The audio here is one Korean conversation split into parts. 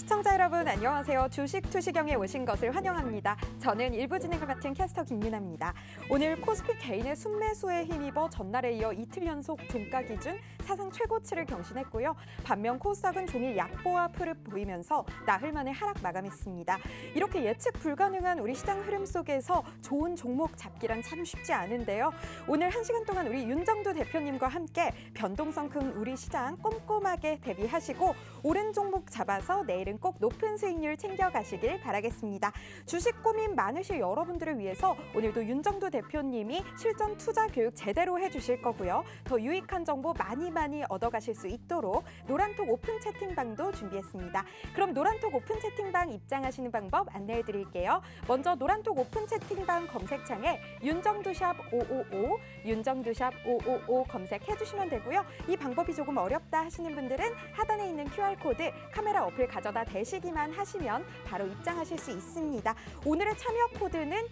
시청자 여러분 안녕하세요. 주식 투시경에 오신 것을 환영합니다. 저는 일부 진행을 맡은 캐스터 김윤아입니다. 오늘 코스피 개인의 순매수에 힘입어 전날에 이어 이틀 연속 종가 기준 사상 최고치를 경신했고요. 반면 코스닥은 종일 약보와 풀을 보이면서 나흘 만에 하락 마감했습니다. 이렇게 예측 불가능한 우리 시장 흐름 속에서 좋은 종목 잡기란 참 쉽지 않은데요. 오늘 1시간 동안 우리 윤정두 대표님과 함께 변동성 큰 우리 시장 꼼꼼하게 대비하시고 오른 종목 잡아서 내일은 꼭 높은 수익률 챙겨가시길 바라겠습니다. 주식 고민 많으실 여러분들을 위해서 오늘도 윤정두 대표님이 실전 투자 교육 제대로 해주실 거고요. 더 유익한 정보 많이 얻어가실 수 있도록 노란톡 오픈 채팅방도 준비했습니다. 그럼 노란톡 오픈 채팅방 입장하시는 방법 안내해드릴게요. 먼저 노란톡 오픈 채팅방 검색창에 윤정두샵 555, 윤정두샵 555 검색해주시면 되고요. 이 방법이 조금 어렵다 하시는 분들은 하단에 있는 QR코드 카메라 어플 가져다 대시기만 하시면 바로 입장하실 수 있습니다. 오늘의 참여 코드는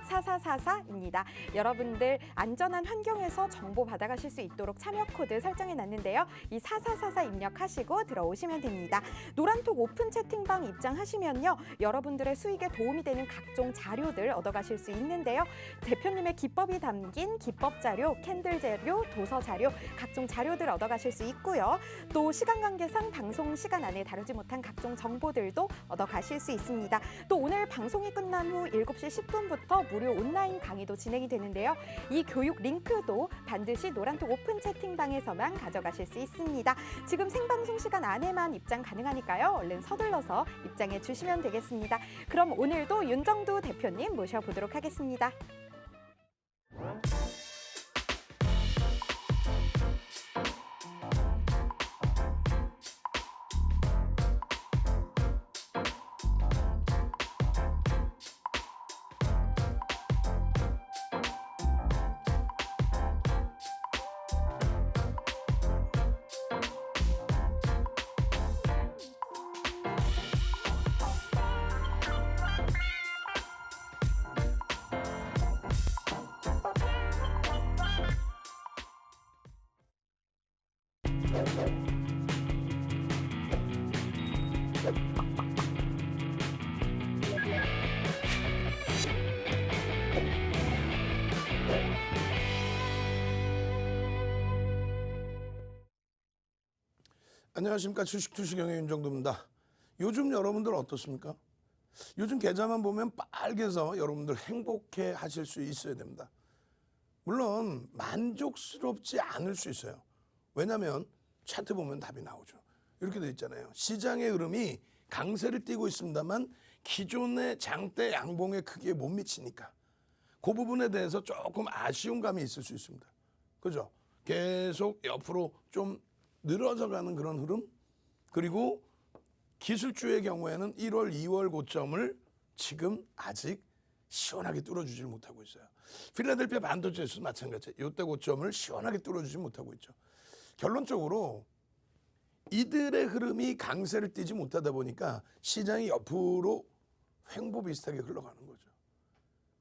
4444-4444입니다. 여러분들 안전한 환경에서 정보 받아가실 수 있도록 참여 코드 설정해놨는데요. 이 4444 입력하시고 들어오시면 됩니다. 노란톡 오픈 채팅방 입장하시면요. 여러분들의 수익에 도움이 되는 각종 자료들 얻어가실 수 있는데요. 대표님의 기법이 담긴 기법 자료, 캔들 자료, 도서 자료, 각종 자료들 얻어가실 수 있고요. 또 시간 관계상 방송 시간 안에 다루지 못한 각종 정보들도 얻어가실 수 있습니다. 또 오늘 방송이 끝난 후 7시 10분부터 무료 온라인 강의도 진행이 되는데요. 이 교육 링크도 반드시 노란톡 오픈 채팅방에서만 가져가실 수 있습니다. 지금 생방송 시간 안에만 입장 가능하니까요. 얼른 서둘러서 입장해 주시면 되겠습니다. 그럼 오늘도 윤정두 대표님 모셔보도록 하겠습니다. 안녕하십니까. 주식 투시경의 윤정두입니다. 요즘 여러분들 어떻습니까? 요즘 계좌만 보면 빨개서 여러분들 행복해 하실 수 있어야 됩니다. 물론 만족스럽지 않을 수 있어요. 왜냐하면 차트 보면 답이 나오죠. 이렇게 돼 있잖아요. 시장의 흐름이 강세를 띠고 있습니다만 기존의 장대 양봉에 크게 못 미치니까 그 부분에 대해서 조금 아쉬운 감이 있을 수 있습니다. 그죠? 계속 옆으로 좀 늘어져 가는 그런 흐름. 그리고 기술주의 경우에는 1월, 2월 고점을 지금 아직 시원하게 뚫어주질 못하고 있어요. 필라델피아 반도체 지수 마찬가지예요. 이때 고점을 시원하게 뚫어주지 못하고 있죠. 결론적으로 이들의 흐름이 강세를 띠지 못하다 보니까 시장이 옆으로 횡보 비슷하게 흘러가는 거죠.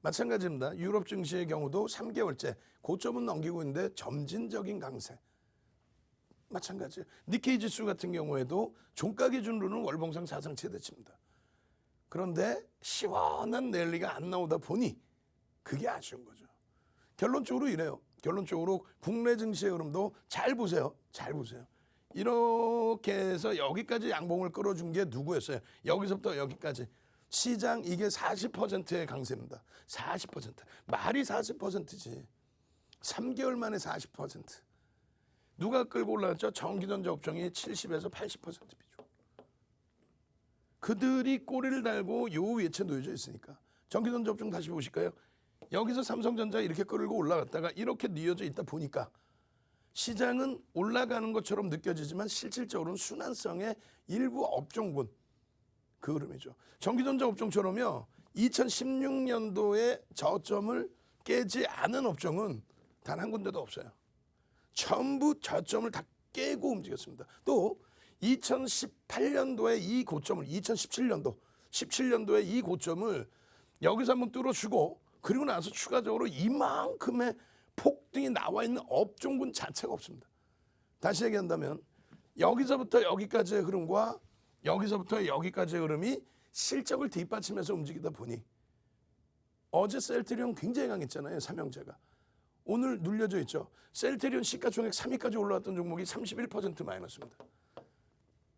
마찬가지입니다. 유럽 증시의 경우도 3개월째 고점은 넘기고 있는데 점진적인 강세. 마찬가지예요. 니케이 지수 같은 경우에도 종가 기준으로는 월봉상 사상 최대치입니다. 그런데 시원한 랠리가 안 나오다 보니 그게 아쉬운 거죠. 결론적으로 이래요. 결론적으로 국내 증시의 흐름도 잘 보세요. 잘 보세요. 이렇게 해서 여기까지 양봉을 끌어준 게 누구였어요? 여기서부터 여기까지. 시장 이게 40%의 강세입니다. 40%. 말이 40%지. 3개월 만에 40%. 누가 끌고 올라왔죠? 전기전자 업종이 70에서 80% 비중. 그들이 꼬리를 달고 요 위치에 놓여져 있으니까. 전기전자 업종 다시 보실까요? 여기서 삼성전자 이렇게 끌고 올라갔다가 이렇게 뉘어져 있다 보니까 시장은 올라가는 것처럼 느껴지지만 실질적으로는 순환성의 일부 업종군 그 흐름이죠. 전기전자 업종처럼요. 2016년도에 저점을 깨지 않은 업종은 단 한 군데도 없어요. 전부 저점을 다 깨고 움직였습니다. 또 2018년도에 이 고점을 17년도에 이 고점을 여기서 한번 뚫어주고 그리고 나서 추가적으로 이만큼의 폭등이 나와 있는 업종군 자체가 없습니다. 다시 얘기한다면 여기서부터 여기까지의 흐름과 여기서부터 여기까지의 흐름이 실적을 뒷받침해서 움직이다 보니 어제 셀트리온 굉장히 강했잖아요. 삼형제가. 오늘 눌려져 있죠. 셀트리온 시가총액 3위까지 올라왔던 종목이 31% 마이너스입니다.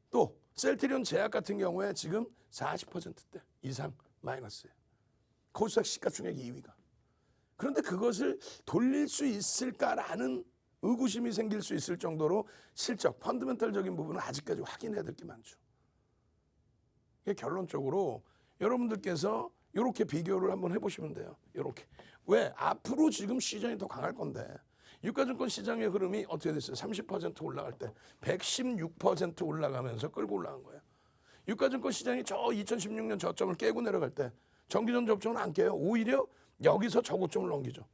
또 셀트리온 제약 같은 경우에 지금 40%대 이상 마이너스예요. 코스닥 시가총액 2위가. 그런데 그것을 돌릴 수 있을까라는 의구심이 생길 수 있을 정도로 실적, 펀드멘털적인 부분은 아직까지 확인해야 될 게 많죠. 결론적으로 여러분들께서 이렇게 비교를 한번 해보시면 돼요. 이렇게. 왜? 앞으로 지금 시장이 더 강할 건데 유가증권 시장의 흐름이 어떻게 됐어요? 30% 올라갈 때 116% 올라가면서 끌고 올라간 거예요. 유가증권 시장이 저 2016년 저점을 깨고 내려갈 때 정기전 접종은 안 깨요. 오히려 여기서 저고점을 넘기죠.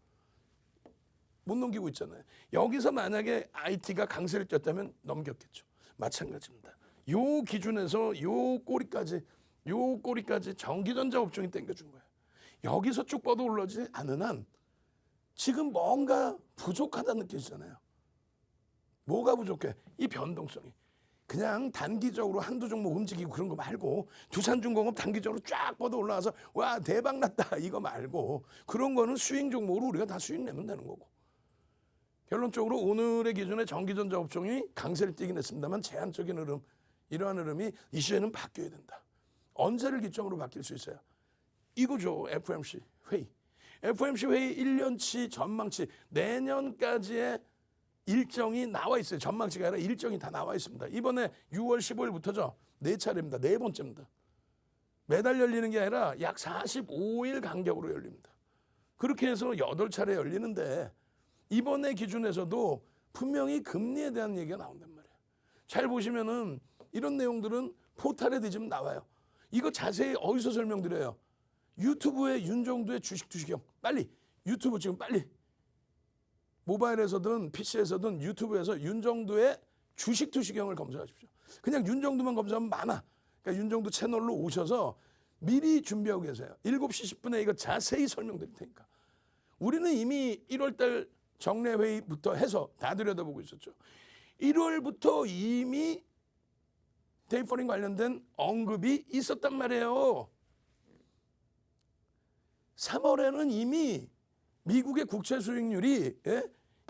못 넘기고 있잖아요. 여기서 만약에 IT가 강세를 띄었다면 넘겼겠죠. 마찬가지입니다. 요 기준에서 요 꼬리까지 전기전자 업종이 땡겨준 거예요. 여기서 쭉 뻗어 올라오지 않은 한 지금 뭔가 부족하다는 느껴지잖아요. 뭐가 부족해? 이 변동성이. 그냥 단기적으로 한두 종목 움직이고 그런 거 말고 두산중공업 단기적으로 쫙 뻗어 올라와서 와 대박 났다 이거 말고 그런 거는 수익 종목으로 우리가 다 수익 내면 되는 거고. 결론적으로 오늘의 기준에 전기전자 업종이 강세를 띠긴 했습니다만 제한적인 흐름, 이러한 흐름이 이 시에는 바뀌어야 된다. 언제를 기점으로 바뀔 수 있어요? 이거죠. FOMC 회의. FOMC 회의 1년치 전망치 내년까지의 일정이 나와 있어요. 전망치가 아니라 일정이 다 나와 있습니다. 이번에 6월 15일부터죠. 4차례입니다. 4번째입니다. 매달 열리는 게 아니라 약 45일 간격으로 열립니다. 그렇게 해서 8차례 열리는데 이번에 기준에서도 분명히 금리에 대한 얘기가 나온단 말이에요. 잘 보시면은 이런 내용들은 포탈에 뒤지면 나와요. 이거 자세히 어디서 설명드려요? 유튜브에 윤정두의 주식 투시경. 빨리 유튜브 지금 빨리 모바일에서든 PC에서든 유튜브에서 윤정두의 주식 투시경을 검색하십시오. 그냥 윤정두만 검색하면 많아. 그러니까 윤정두 채널로 오셔서 미리 준비하고 계세요. 7시 10분에 이거 자세히 설명드릴 테니까. 우리는 이미 1월달 정례회의부터 해서 다 들여다보고 있었죠. 1월부터 이미 테이퍼링 관련된 언급이 있었단 말이에요. 3월에는 이미 미국의 국채 수익률이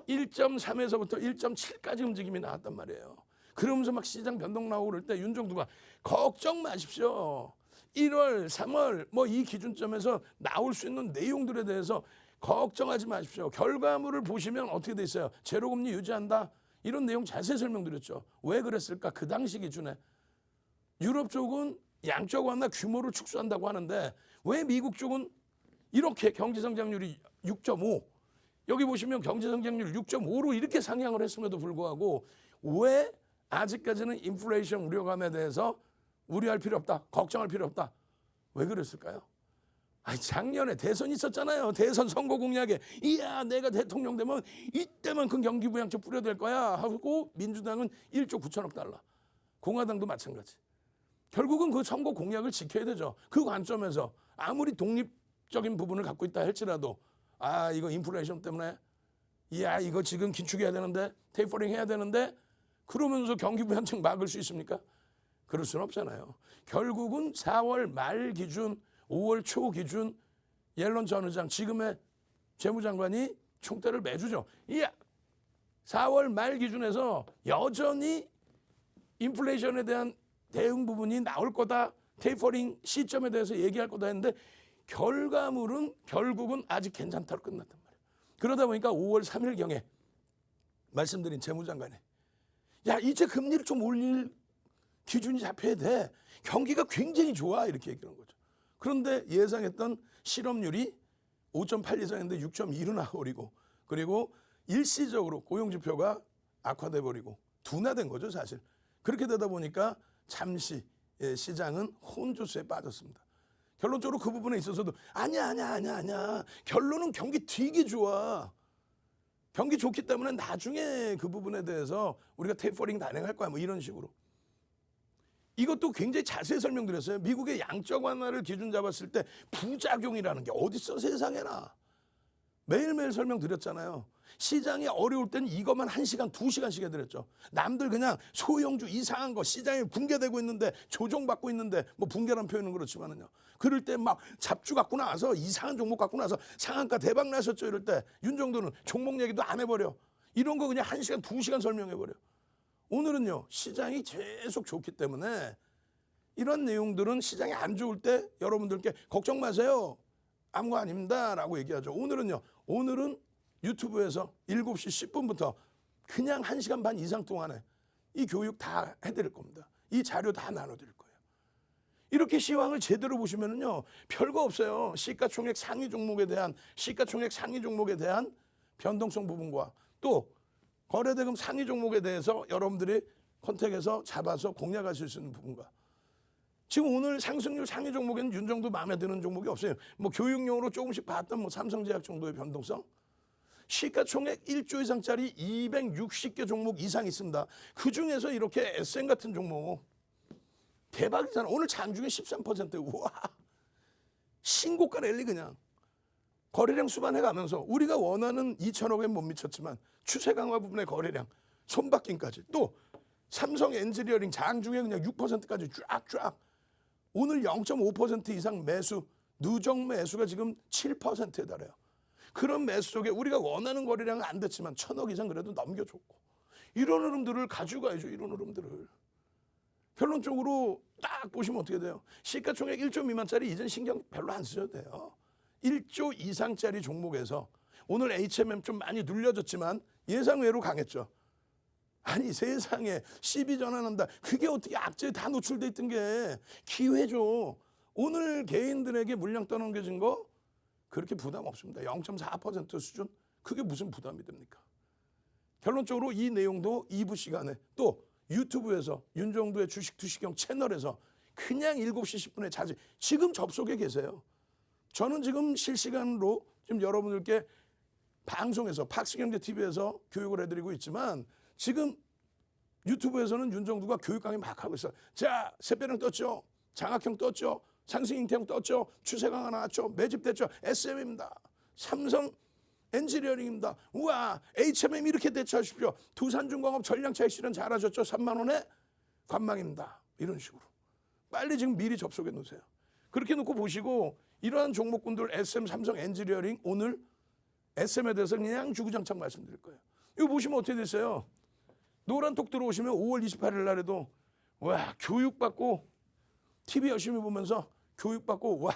1.3에서부터 1.7까지 움직임이 나왔단 말이에요. 그러면서 막 시장 변동 나오고 그럴 때 윤정두가 걱정 마십시오. 1월, 3월 뭐 이 기준점에서 나올 수 있는 내용들에 대해서 걱정하지 마십시오. 결과물을 보시면 어떻게 돼 있어요? 제로금리 유지한다. 이런 내용 자세히 설명드렸죠. 왜 그랬을까? 그 당시 기준에. 유럽 쪽은 양적 완화 규모를 축소한다고 하는데 왜 미국 쪽은 이렇게 경제성장률이 6.5 여기 보시면 경제성장률 6.5로 이렇게 상향을 했음에도 불구하고 왜 아직까지는 인플레이션 우려감에 대해서 우려할 필요 없다. 걱정할 필요 없다. 왜 그랬을까요? 아니 작년에 대선 있었잖아요. 대선 선거 공약에 이야 내가 대통령 되면 이때만큼 경기 부양책 뿌려댈 거야 하고 민주당은 1조 9천억 달러. 공화당도 마찬가지. 결국은 그 선거 공약을 지켜야 되죠. 그 관점에서 아무리 독립적인 부분을 갖고 있다 할지라도 아 이거 인플레이션 때문에 이야 이거 지금 긴축해야 되는데 테이퍼링 해야 되는데 그러면서 경기 부양책 막을 수 있습니까? 그럴 수는 없잖아요. 결국은 4월 말 기준 5월 초 기준 옐런 전 의장 지금의 재무장관이 총대를 매주죠. 이야 4월 말 기준에서 여전히 인플레이션에 대한 대응 부분이 나올 거다. 테이퍼링 시점에 대해서 얘기할 거다 했는데 결과물은 결국은 아직 괜찮다로 끝났단 말이에요. 그러다 보니까 5월 3일경에 말씀드린 재무장관이 야 이제 금리를 좀 올릴 기준이 잡혀야 돼. 경기가 굉장히 좋아 이렇게 얘기하는 거죠. 그런데 예상했던 실업률이 5.8 예상했는데 6.1로 나와버리고 그리고 일시적으로 고용지표가 악화돼 버리고 둔화된 거죠 사실. 그렇게 되다 보니까 잠시 시장은 혼조세에 빠졌습니다. 결론적으로 그 부분에 있어서도 아니야. 결론은 경기 되게 좋아. 경기 좋기 때문에 나중에 그 부분에 대해서 우리가 테이퍼링 단행할 거야 뭐 이런 식으로. 이것도 굉장히 자세히 설명드렸어요. 미국의 양적 완화를 기준 잡았을 때 부작용이라는 게 어디 있어 세상에나. 매일매일 설명드렸잖아요. 시장이 어려울 땐 이것만 1시간, 2시간씩 해드렸죠. 남들 그냥 소형주 이상한 거 시장이 붕괴되고 있는데 조정받고 있는데 뭐 붕괴란 표현은 그렇지만은요. 그럴 때 막 잡주 갖고 나와서 이상한 종목 갖고 나와서 상한가 대박 나셨죠. 이럴 때 윤정도는 종목 얘기도 안 해버려. 이런 거 그냥 1시간, 2시간 설명해버려. 오늘은요. 시장이 계속 좋기 때문에 이런 내용들은 시장이 안 좋을 때 여러분들께 걱정 마세요. 아무 거 아닙니다. 라고 얘기하죠. 오늘은 유튜브에서 7시 10분부터 그냥 1시간 반 이상 동안에 이 교육 다 해드릴 겁니다. 이 자료 다 나눠드릴 거예요. 이렇게 시황을 제대로 보시면은요, 별거 없어요. 시가총액 상위 종목에 대한 변동성 부분과 또 거래대금 상위 종목에 대해서 여러분들이 컨택해서 잡아서 공략하실 수 있는 부분과 지금 오늘 상승률 상위 종목에는 윤정도 마음에 드는 종목이 없어요. 뭐 교육용으로 조금씩 봤던 뭐 삼성제약 정도의 변동성. 시가총액 1조 이상짜리 260개 종목 이상 있습니다. 그중에서 이렇게 SM 같은 종목 대박이잖아. 오늘 장중에 13%. 우와. 신고가 랠리 그냥. 거래량 수반해가면서 우리가 원하는 2천억엔 못 미쳤지만 추세 강화 부분의 거래량 손바뀜까지 또 삼성 엔지니어링 장중에 그냥 6%까지 쫙쫙 오늘 0.5% 이상 매수 누적 매수가 지금 7%에 달해요. 그런 매수 속에 우리가 원하는 거래량은 안 됐지만 1,000억 이상 그래도 넘겨줬고 이런 흐름들을 가져가야죠. 이런 흐름들을. 결론적으로 딱 보시면 어떻게 돼요? 시가총액 1조 미만짜리 이젠 신경 별로 안 쓰셔도 돼요. 1조 이상짜리 종목에서 오늘 HMM 좀 많이 눌려졌지만 예상외로 강했죠. 아니 세상에 시비 전환한다. 그게 어떻게 악재에 다 노출돼 있던 게 기회죠. 오늘 개인들에게 물량 떠넘겨진 거 그렇게 부담 없습니다. 0.4% 수준. 그게 무슨 부담이 됩니까? 결론적으로 이 내용도 2부 시간에 또 유튜브에서 윤정도의 주식 투시경 채널에서 그냥 7시 10분에 자주 지금 접속해 계세요. 저는 지금 실시간으로 지금 여러분들께 방송에서 팍스경제TV에서 교육을 해드리고 있지만 지금 유튜브에서는 윤정도가 교육 강의 막 하고 있어요. 자, 새배랑 떴죠. 장학형 떴죠. 상승인태형 떴죠. 추세 강화 나왔죠. 매집됐죠. SM입니다. 삼성 엔지니어링입니다. 우와, HMM 이렇게 대처하십시오. 두산중공업 전량차익 실현 잘하셨죠. 3만 원에 관망입니다. 이런 식으로. 빨리 지금 미리 접속해 놓으세요. 그렇게 놓고 보시고 이러한 종목군들 SM, 삼성 엔지니어링 오늘 SM에 대해서 그냥 주구장창 말씀드릴 거예요. 이거 보시면 어떻게 됐어요? 노란 톡 들어오시면 5월 28일 날에도 와 교육받고 TV 열심히 보면서 교육받고 와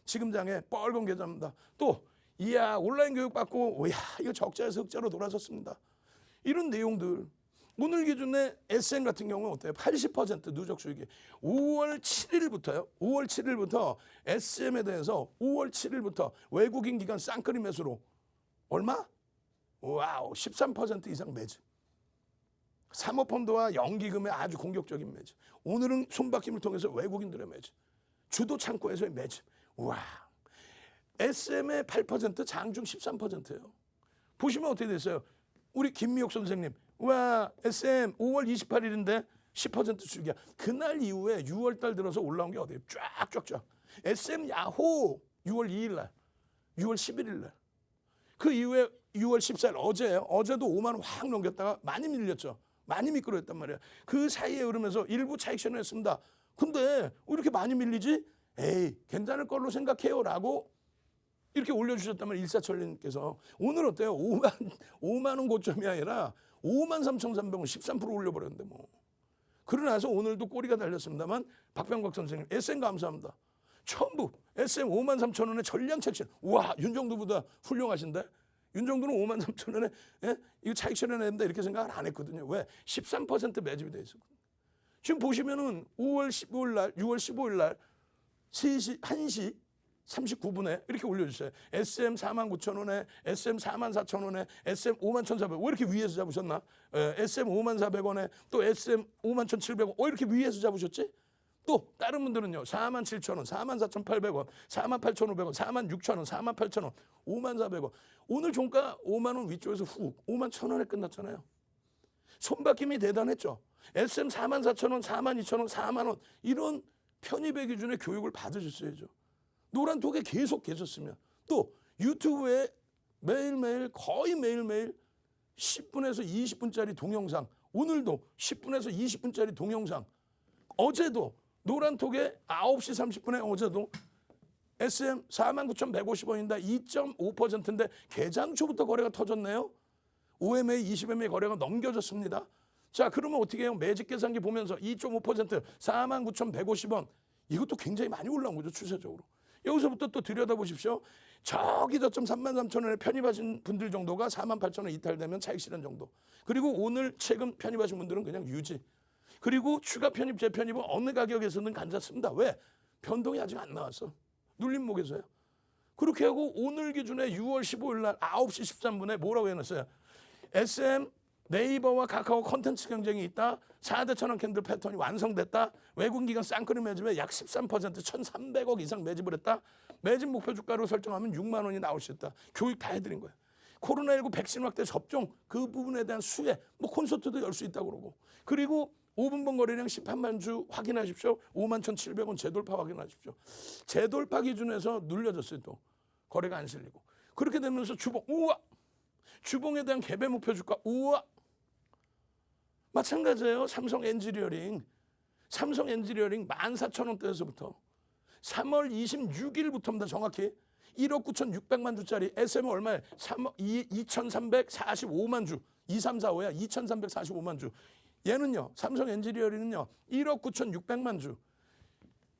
지금 장에 뻘건 계좌입니다. 또 이야 온라인 교육받고 야 이거 적자에서 흑자로 돌아섰습니다. 이런 내용들 오늘 기준에 SM 같은 경우는 어때요? 80% 누적 수익이 5월 7일부터 SM에 대해서 5월 7일부터 외국인 기관 쌍끌이 매수로 얼마? 와우 13% 이상 매집. 사모펀드와 연기금의 아주 공격적인 매집. 오늘은 손바뀜을 통해서 외국인들의 매집. 주도 창고에서의 매집. 와 SM의 8% 장중 13%예요. 보시면 어떻게 됐어요? 우리 김미옥 선생님. 와 SM 5월 28일인데 10% 수익이야. 그날 이후에 6월 달 들어서 올라온 게 어디예요? 쫙쫙쫙. SM 야호 6월 2일 날. 6월 11일 날. 그 이후에 6월 14일 어제예요. 어제도 5만 원 확 넘겼다가 많이 밀렸죠. 많이 미끄러졌단 말이에요. 그 사이에 흐르면서 일부 차익 실현했습니다. 근데 왜 이렇게 많이 밀리지? 에이 괜찮을 걸로 생각해요 라고 이렇게 올려주셨다면 일사천리님께서 오늘 어때요? 5만 원 고점이 아니라 53,300원 13% 올려버렸는데 뭐. 그러고 나서 오늘도 꼬리가 달렸습니다만 박병박 선생님 SM 감사합니다. 전부 SM 53,000원에 전량차익 실현. 우와 윤정도보다 훌륭하신데? 윤정도는 53,000원에 예? 이거 차익 실현해야 된다 이렇게 생각을 안 했거든요. 왜? 13% 매집이 돼 있었거든요. 지금 보시면은 6월 15일 날 1시 39분에 이렇게 올려주세요. SM 49,000원에 SM 44,000원에 SM 51,400원 왜 이렇게 위에서 잡으셨나? SM 54,100원에 또 SM 51,700원 이렇게 위에서 잡으셨지? 또 다른 분들은요. 47,000원, 44,800원, 48,500원, 46,000원, 48,000원, 54,100원. 오늘 종가 5만 원 위쪽에서 훅 51,000원에 끝났잖아요. 손바뀜이 대단했죠. SM 44,000원, 42,000원, 4만 원 이런 편입의 기준의 교육을 받으셨어야죠. 노란 톡에 계속 계셨으면 또 유튜브에 매일매일 거의 매일매일 10분에서 20분짜리 동영상, 오늘도 10분에서 20분짜리 동영상, 어제도 노란톡에 9시 30분에 어제도 SM 49,150원인다. 2.5%인데 개장 초부터 거래가 터졌네요. OMA, 20MA 거래가 넘겨졌습니다. 자, 그러면 어떻게 해요? 매직 계산기 보면서 2.5% 49,150원. 이것도 굉장히 많이 올라온 거죠, 추세적으로. 여기서부터 또 들여다보십시오. 저기 저점 33,000원에 편입하신 분들 정도가 48,000원 이탈되면 차익 실현 정도. 그리고 오늘 최근 편입하신 분들은 그냥 유지. 그리고 추가 편입, 재편입은 어느 가격에서는 괜찮습니다. 왜? 변동이 아직 안 나왔어. 눌림목에서요. 그렇게 하고 오늘 기준에 6월 15일 날 9시 13분에 뭐라고 해놨어요? SM 네이버와 카카오 콘텐츠 경쟁이 있다. 4대 천원 캔들 패턴이 완성됐다. 외국기관 쌍끌이 매집에 약 13% 1,300억 이상 매집을 했다. 매집 목표 주가로 설정하면 6만 원이 나올 수 있다. 교육 다 해드린 거예요. 코로나19 백신 확대 접종 그 부분에 대한 수혜, 뭐 콘서트도 열 수 있다고 그러고. 그리고 5분봉 거래량 18만 주 확인하십시오. 51,700원 재돌파 확인하십시오. 재돌파 기준에서 눌려졌어요. 또 거래가 안 실리고. 그렇게 되면서 주봉, 우와! 주봉에 대한 개별 목표 주가, 우와! 마찬가지예요. 삼성 엔지니어링 14,000원대에서부터 3월 26일부터입니다. 정확히 1억 9,600만 주짜리 SM은 얼마에? 2,345만 주. 2345야. 2,345만 주. 얘는요. 삼성 엔지니어링은요. 1억 9,600만 주.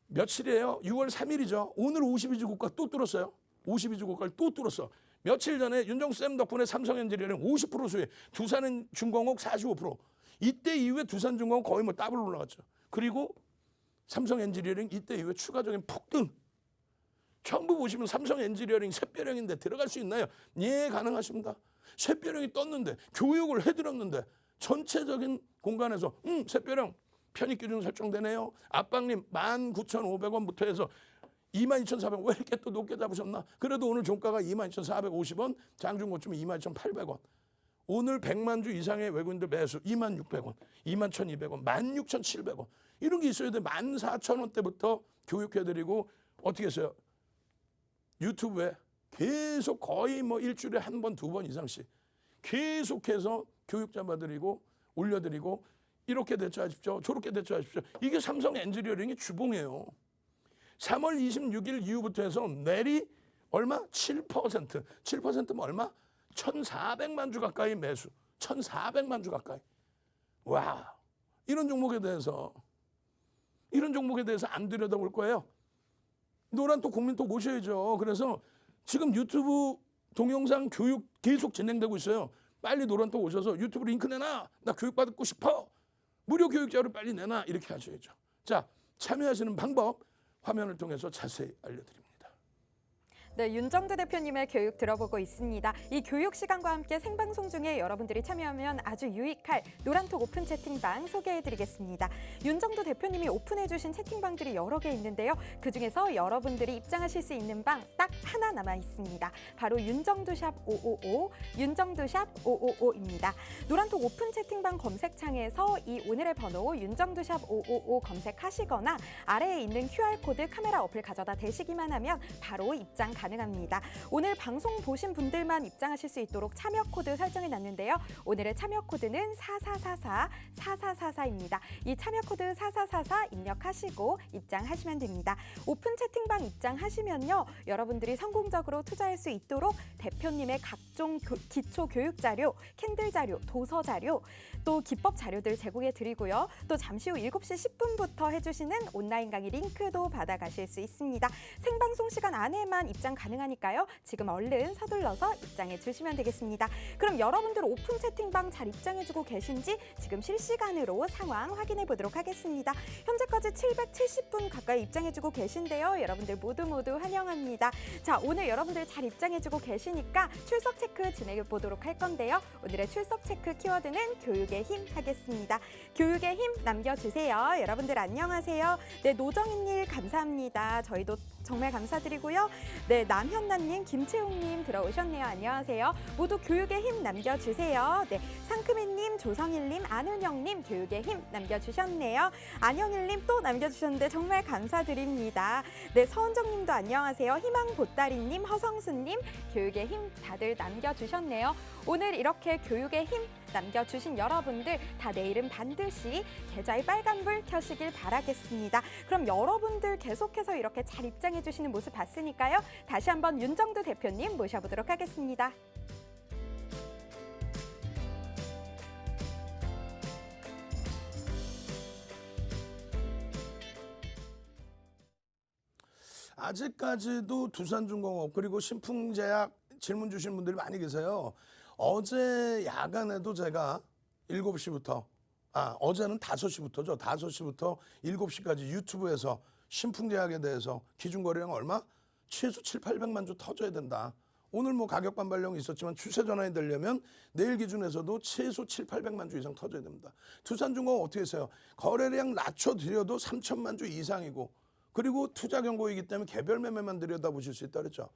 며칠이에요? 6월 3일이죠. 오늘 52주 고가 또 뚫었어요. 52주 고가를 또 뚫었어. 며칠 전에 윤정수 쌤 덕분에 삼성 엔지니어링 50% 수혜, 두산 중공업 45%. 이때 이후에 두산중공업 거의 뭐 더블 올라갔죠. 그리고 삼성 엔지니어링 이때 이후에 추가적인 폭등. 전부 보시면 삼성 엔지니어링 샛별형인데 들어갈 수 있나요? 예, 가능하십니다. 샛별형이 떴는데 교육을 해드렸는데 전체적인 공간에서 샛별형 편입 기준 설정되네요. 압박님 19,500원부터 해서 22,400원. 왜 이렇게 또 높게 잡으셨나? 그래도 오늘 종가가 22,450원, 장중고점 22,800원. 오늘 100만 주 이상의 외국인들 매수 26,000원, 21,200원, 16,700원. 이런 게 있어야 돼. 14,000원대부터 교육해드리고 어떻게 했어요? 유튜브에 계속 거의 뭐 일주일에 한 번, 두 번 이상씩 계속해서 교육 잡아드리고 올려드리고 이렇게 대처하십시오. 저렇게 대처하십시오. 이게 삼성 엔지니어링의 주봉이에요. 3월 26일 이후부터 해서 내리 얼마? 7%. 7%면 얼마? 1,400만 주 가까이 매수. 1,400만 주 가까이. 와, 이런 종목에 대해서 안 들여다볼 거예요. 노란 또 국민 또 모셔야죠. 그래서 지금 유튜브 동영상 교육 계속 진행되고 있어요. 빨리 노란 또 오셔서 유튜브 링크 내놔. 나 교육 받고 싶어. 무료 교육 자료 빨리 내놔. 이렇게 하셔야죠. 자, 참여하시는 방법 화면을 통해서 자세히 알려드립니다. 네, 윤정두 대표님의 교육 들어보고 있습니다. 이 교육 시간과 함께 생방송 중에 여러분들이 참여하면 아주 유익할 노란톡 오픈 채팅방 소개해드리겠습니다. 윤정두 대표님이 오픈해주신 채팅방들이 여러 개 있는데요. 그중에서 여러분들이 입장하실 수 있는 방 딱 하나 남아 있습니다. 바로 윤정두샵 555, 윤정두샵 555입니다. 노란톡 오픈 채팅방 검색창에서 이 오늘의 번호 윤정두샵 555 검색하시거나 아래에 있는 QR코드 카메라 어플 가져다 대시기만 하면 바로 입장 가능합니다. 오늘 방송 보신 분들만 입장하실 수 있도록 참여 코드 설정해 놨는데요. 오늘의 참여 코드는 4444입니다. 이 참여 코드 4444 입력하시고 입장하시면 됩니다. 오픈 채팅방 입장하시면요. 여러분들이 성공적으로 투자할 수 있도록 대표님의 각종 기초 교육 자료, 캔들 자료, 도서 자료, 또 기법 자료들 제공해 드리고요. 또 잠시 후 7시 10분부터 해주시는 온라인 강의 링크도 받아가실 수 있습니다. 생방송 시간 안에만 입장 가능하니까요. 지금 얼른 서둘러서 입장해 주시면 되겠습니다. 그럼 여러분들 오픈 채팅방 잘 입장해주고 계신지 지금 실시간으로 상황 확인해 보도록 하겠습니다. 현재까지 770분 가까이 입장해주고 계신데요. 여러분들 모두 환영합니다. 자, 오늘 여러분들 잘 입장해주고 계시니까 출석 체크 진행해 보도록 할 건데요. 오늘의 출석 체크 키워드는 교육의 힘 하겠습니다. 교육의 힘 남겨주세요. 여러분들 안녕하세요. 네, 노정인님 감사합니다. 저희도 정말 감사드리고요. 네, 남현나님, 김채웅님 들어오셨네요. 안녕하세요. 모두 교육의 힘 남겨주세요. 네, 상크민님, 조성일님, 안은영님 교육의 힘 남겨주셨네요. 안영일님 또 남겨주셨는데 정말 감사드립니다. 네, 서은정님도 안녕하세요. 희망보따리님, 허성수님 교육의 힘 다들 남겨주셨네요. 오늘 이렇게 교육의 힘 남겨주신 여러분들 다 내일은 반드시 계좌에 빨간불 켜시길 바라겠습니다. 그럼 여러분들 계속해서 이렇게 잘 입장해 주시는 모습 봤으니까요. 다시 한번 윤정두 대표님 모셔보도록 하겠습니다. 아직까지도 두산중공업 그리고 신풍제약 질문 주신 분들이 많이 계세요. 어제 야간에도 제가 7시부터 어제는 5시부터죠. 5시부터 7시까지 유튜브에서 신풍제약에 대해서 기준거래량 얼마? 최소 700~800만 주 터져야 된다. 오늘 뭐 가격 반발령이 있었지만 추세 전환이 되려면 내일 기준에서도 최소 700~800만 주 이상 터져야 됩니다. 두산중공업 어떻게 했어요? 거래량 낮춰드려도 3천만 주 이상이고 그리고 투자 경고이기 때문에 개별 매매만 들여다보실 수 있다 그랬죠.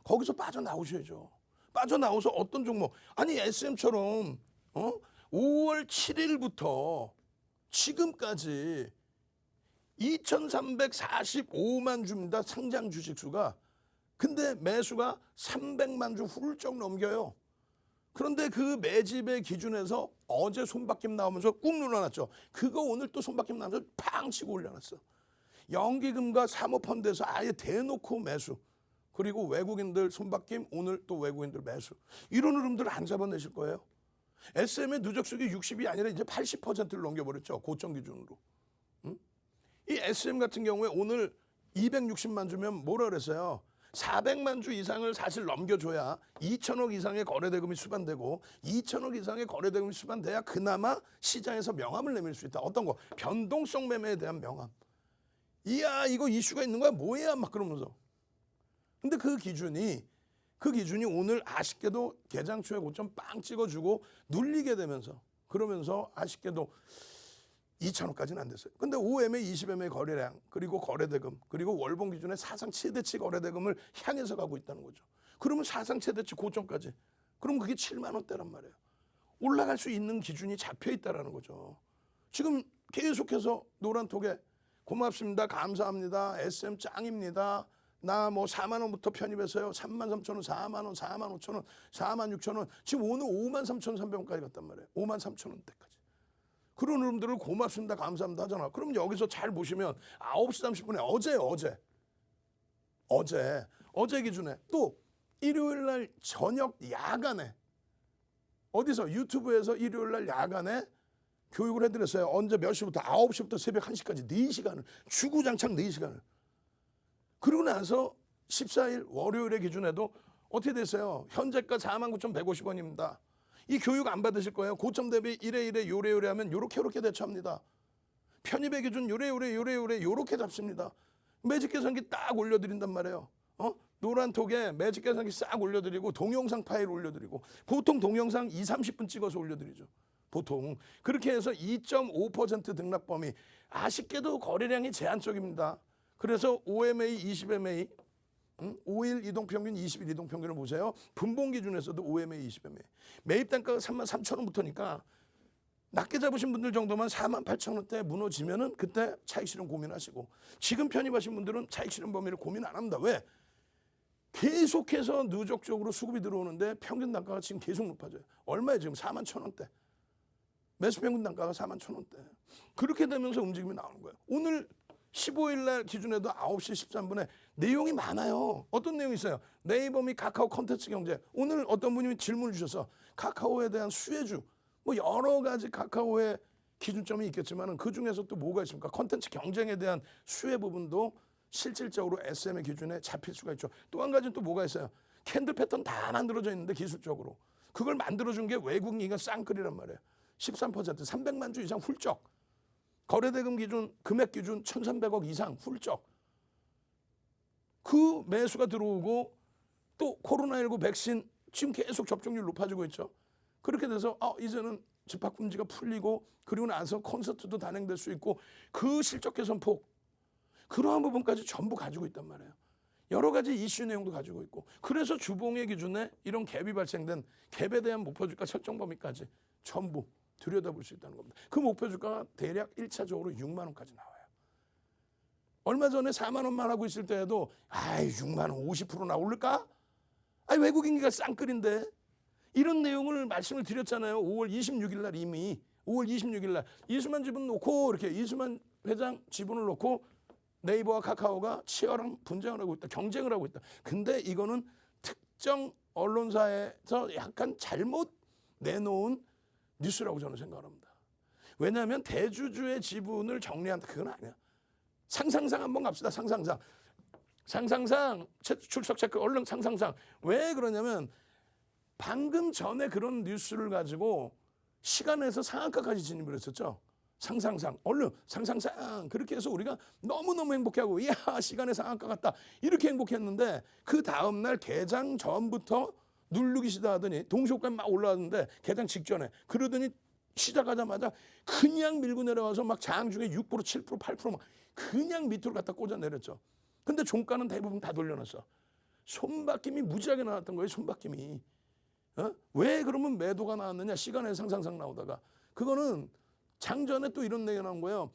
거기서 빠져나오셔야죠. 빠져나와서 어떤 종목, 아니 SM처럼 5월 7일부터 지금까지 2,345만 주입니다. 상장 주식수가. 근데 매수가 300만 주 훌쩍 넘겨요. 그런데 그 매집의 기준에서 어제 손바뀜 나오면서 꾹 눌러놨죠. 그거 오늘 또 손바뀜 나오면서 팡 치고 올려놨어. 연기금과 사모펀드에서 아예 대놓고 매수. 그리고 외국인들 손바뀜, 오늘 또 외국인들 매수. 이런 흐름들 안 잡아내실 거예요. SM의 누적수익이 60이 아니라 이제 80%를 넘겨버렸죠. 고점 기준으로. 이 SM 같은 경우에 오늘 260만 주면 뭐라 그랬어요? 400만 주 이상을 사실 넘겨줘야 2천억 이상의 거래대금이 수반되고 2천억 이상의 거래대금이 수반돼야 그나마 시장에서 명함을 내밀 수 있다. 어떤 거? 변동성 매매에 대한 명함. 이야 이거 이슈가 있는 거야? 뭐야? 막 그러면서. 근데 그 기준이 오늘 아쉽게도 개장 초에 고점 빵 찍어주고 눌리게 되면서 그러면서 아쉽게도 2천억까지는 안 됐어요. 근데 5MA, 20MA 거래량 그리고 거래대금 그리고 월봉 기준의 사상 최대치 거래대금을 향해서 가고 있다는 거죠. 그러면 사상 최대치 고점까지. 그럼 그게 7만 원대란 말이에요. 올라갈 수 있는 기준이 잡혀 있다라는 거죠. 지금 계속해서 노란톡에 고맙습니다. 감사합니다. SM 짱입니다. 나 뭐 4만 원부터 편입해서요. 3만 3천 원, 4만 원, 4만 5천 원, 4만 6천 원. 지금 오늘 5만 3,300원까지 갔단 말이에요. 5만 3천 원대까지. 그런 흐름들을 고맙습니다. 감사합니다 하잖아. 그럼 여기서 잘 보시면 9시 30분에 어제 기준에 또 일요일 날 저녁 야간에 어디서 유튜브에서 일요일 날 야간에 교육을 해드렸어요. 언제 몇 시부터 9시부터 새벽 1시까지 4시간을 주구장창 4시간을. 그러고 나서 14일 월요일의 기준에도 어떻게 됐어요? 현재가 49,150원입니다. 이 교육 안 받으실 거예요. 고점 대비 이래 요래 하면 요렇게 대처합니다. 편입의 기준 요래 요렇게 잡습니다. 매직 계산기 딱 올려드린단 말이에요. 노란톡에 매직 계산기 싹 올려드리고 동영상 파일 올려드리고 보통 동영상 2~30분 찍어서 올려드리죠. 보통 그렇게 해서 2.5% 등락 범위. 아쉽게도 거래량이 제한적입니다. 그래서 5MA, 20MA 5일 이동평균, 20일 이동평균을 보세요. 분봉 기준에서도 5MA, 20MA. 매입 단가가 3만 3천 원부터니까 낮게 잡으신 분들 정도만 4만 8천 원대 무너지면은 그때 차익 실현 고민하시고 지금 편입하신 분들은 차익 실현 범위를 고민 안 합니다. 왜? 계속해서 누적적으로 수급이 들어오는데 평균 단가가 지금 계속 높아져요. 얼마에 지금 4만 천 원대. 매수 평균 단가가 4만 천 원대. 그렇게 되면서 움직임이 나오는 거예요. 오늘 15일 날 기준에도 9시 13분에 내용이 많아요. 어떤 내용이 있어요? 네이버 및 카카오 콘텐츠 경제. 오늘 어떤 분이 질문을 주셔서 카카오에 대한 수혜주. 뭐 여러 가지 카카오의 기준점이 있겠지만 그중에서 또 뭐가 있습니까? 콘텐츠 경쟁에 대한 수혜 부분도 실질적으로 SM의 기준에 잡힐 수가 있죠. 또 한 가지는 또 뭐가 있어요? 캔들 패턴 다 만들어져 있는데 기술적으로. 그걸 만들어준 게 외국인이 쌍끌이란 말이에요. 13% 300만 주 이상 훌쩍. 거래대금 기준, 금액 기준 1,300억 이상 훌쩍. 그 매수가 들어오고 또 코로나19 백신 지금 계속 접종률 높아지고 있죠. 그렇게 돼서 이제는 집합금지가 풀리고 그리고 나서 콘서트도 단행될 수 있고 그 실적 개선폭 그러한 부분까지 전부 가지고 있단 말이에요. 여러 가지 이슈 내용도 가지고 있고 그래서 주봉의 기준에 이런 갭이 발생된 갭에 대한 목표주가 설정 범위까지 전부 들여다볼 수 있다는 겁니다. 그 목표주가가 대략 1차적으로 6만 원까지 나와요. 얼마 전에 4만 원만 하고 있을 때에도 6만 원 50%나 오를까? 외국인기가 쌍끌인데 이런 내용을 말씀을 드렸잖아요. 5월 26일 날 이미 5월 26일 날 이수만 지분 놓고 이렇게 이수만 회장 지분을 놓고 네이버와 카카오가 치열한 분쟁을 하고 있다. 경쟁을 하고 있다. 근데 이거는 특정 언론사에서 약간 잘못 내놓은 뉴스라고 저는 생각합니다. 왜냐하면 대주주의 지분을 정리한다. 그건 아니야. 상상상 한번 갑시다. 상상상 출석 체크 얼른 상상상. 왜 그러냐면 방금 전에 그런 뉴스를 가지고 시간에서 상한가까지 진입을 했었죠. 상상상 얼른 상상상 그렇게 해서 우리가 너무너무 행복해하고 이야 시간의 상한가 같다 이렇게 행복했는데 그 다음날 개장 전부터 누르기 시작하더니 동시효과가 막 올라왔는데 개장 직전에 그러더니 시작하자마자 그냥 밀고 내려와서 막 장중에 6% 7% 8% 그냥 밑으로 갖다 꽂아 내렸죠. 근데 종가는 대부분 다 돌려놨어. 손바뀜이 무지하게 나왔던 거예요. 손바뀜이. 왜 그러면 매도가 나왔느냐. 시간에 상상상 나오다가. 그거는 장전에 또 이런 얘기가 나온 거예요.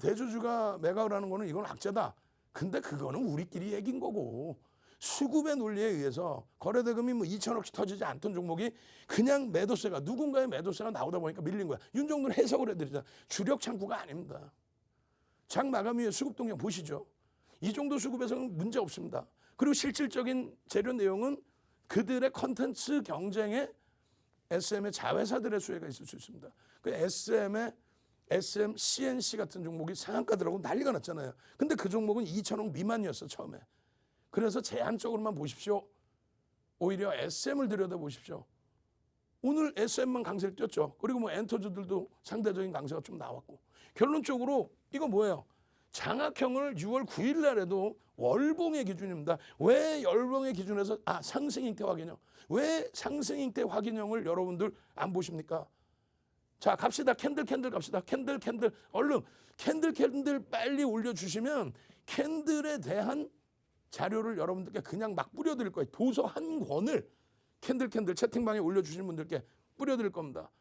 대주주가 매각을 하는 거는 이건 악재다. 근데 그거는 우리끼리 얘기인 거고 수급의 논리에 의해서 거래대금이 2천억씩 터지지 않던 종목이 그냥 매도세가 누군가의 매도세가 나오다 보니까 밀린 거야. 윤 정도는 해석을 해드리자. 주력 창구가 아닙니다. 장 마감 위에 수급 동향 보시죠. 이 정도 수급에서는 문제 없습니다. 그리고 실질적인 재료 내용은 그들의 컨텐츠 경쟁에 SM의 자회사들의 수혜가 있을 수 있습니다. 그 SM, CNC 같은 종목이 상한가 들어가고 난리가 났잖아요. 근데 그 종목은 2천억 미만이었어 처음에. 그래서 제한적으로만 보십시오. 오히려 SM을 들여다보십시오. 오늘 SM만 강세를 띄었죠. 그리고 엔터주들도 상대적인 강세가 좀 나왔고. 결론적으로 이거 뭐예요? 장악형을 6월 9일 날에도 월봉의 기준입니다. 왜 월봉의 기준에서 상승잉태 확인형. 왜 상승잉태 확인형을 여러분들 안 보십니까? 자 갑시다. 캔들 갑시다. 캔들 얼른 캔들 빨리 올려주시면 캔들에 대한 자료를 여러분들께 그냥 막 뿌려드릴 거예요. 도서 한 권을 캔들 채팅방에 올려주시는 분들께 뿌려드릴 겁니다.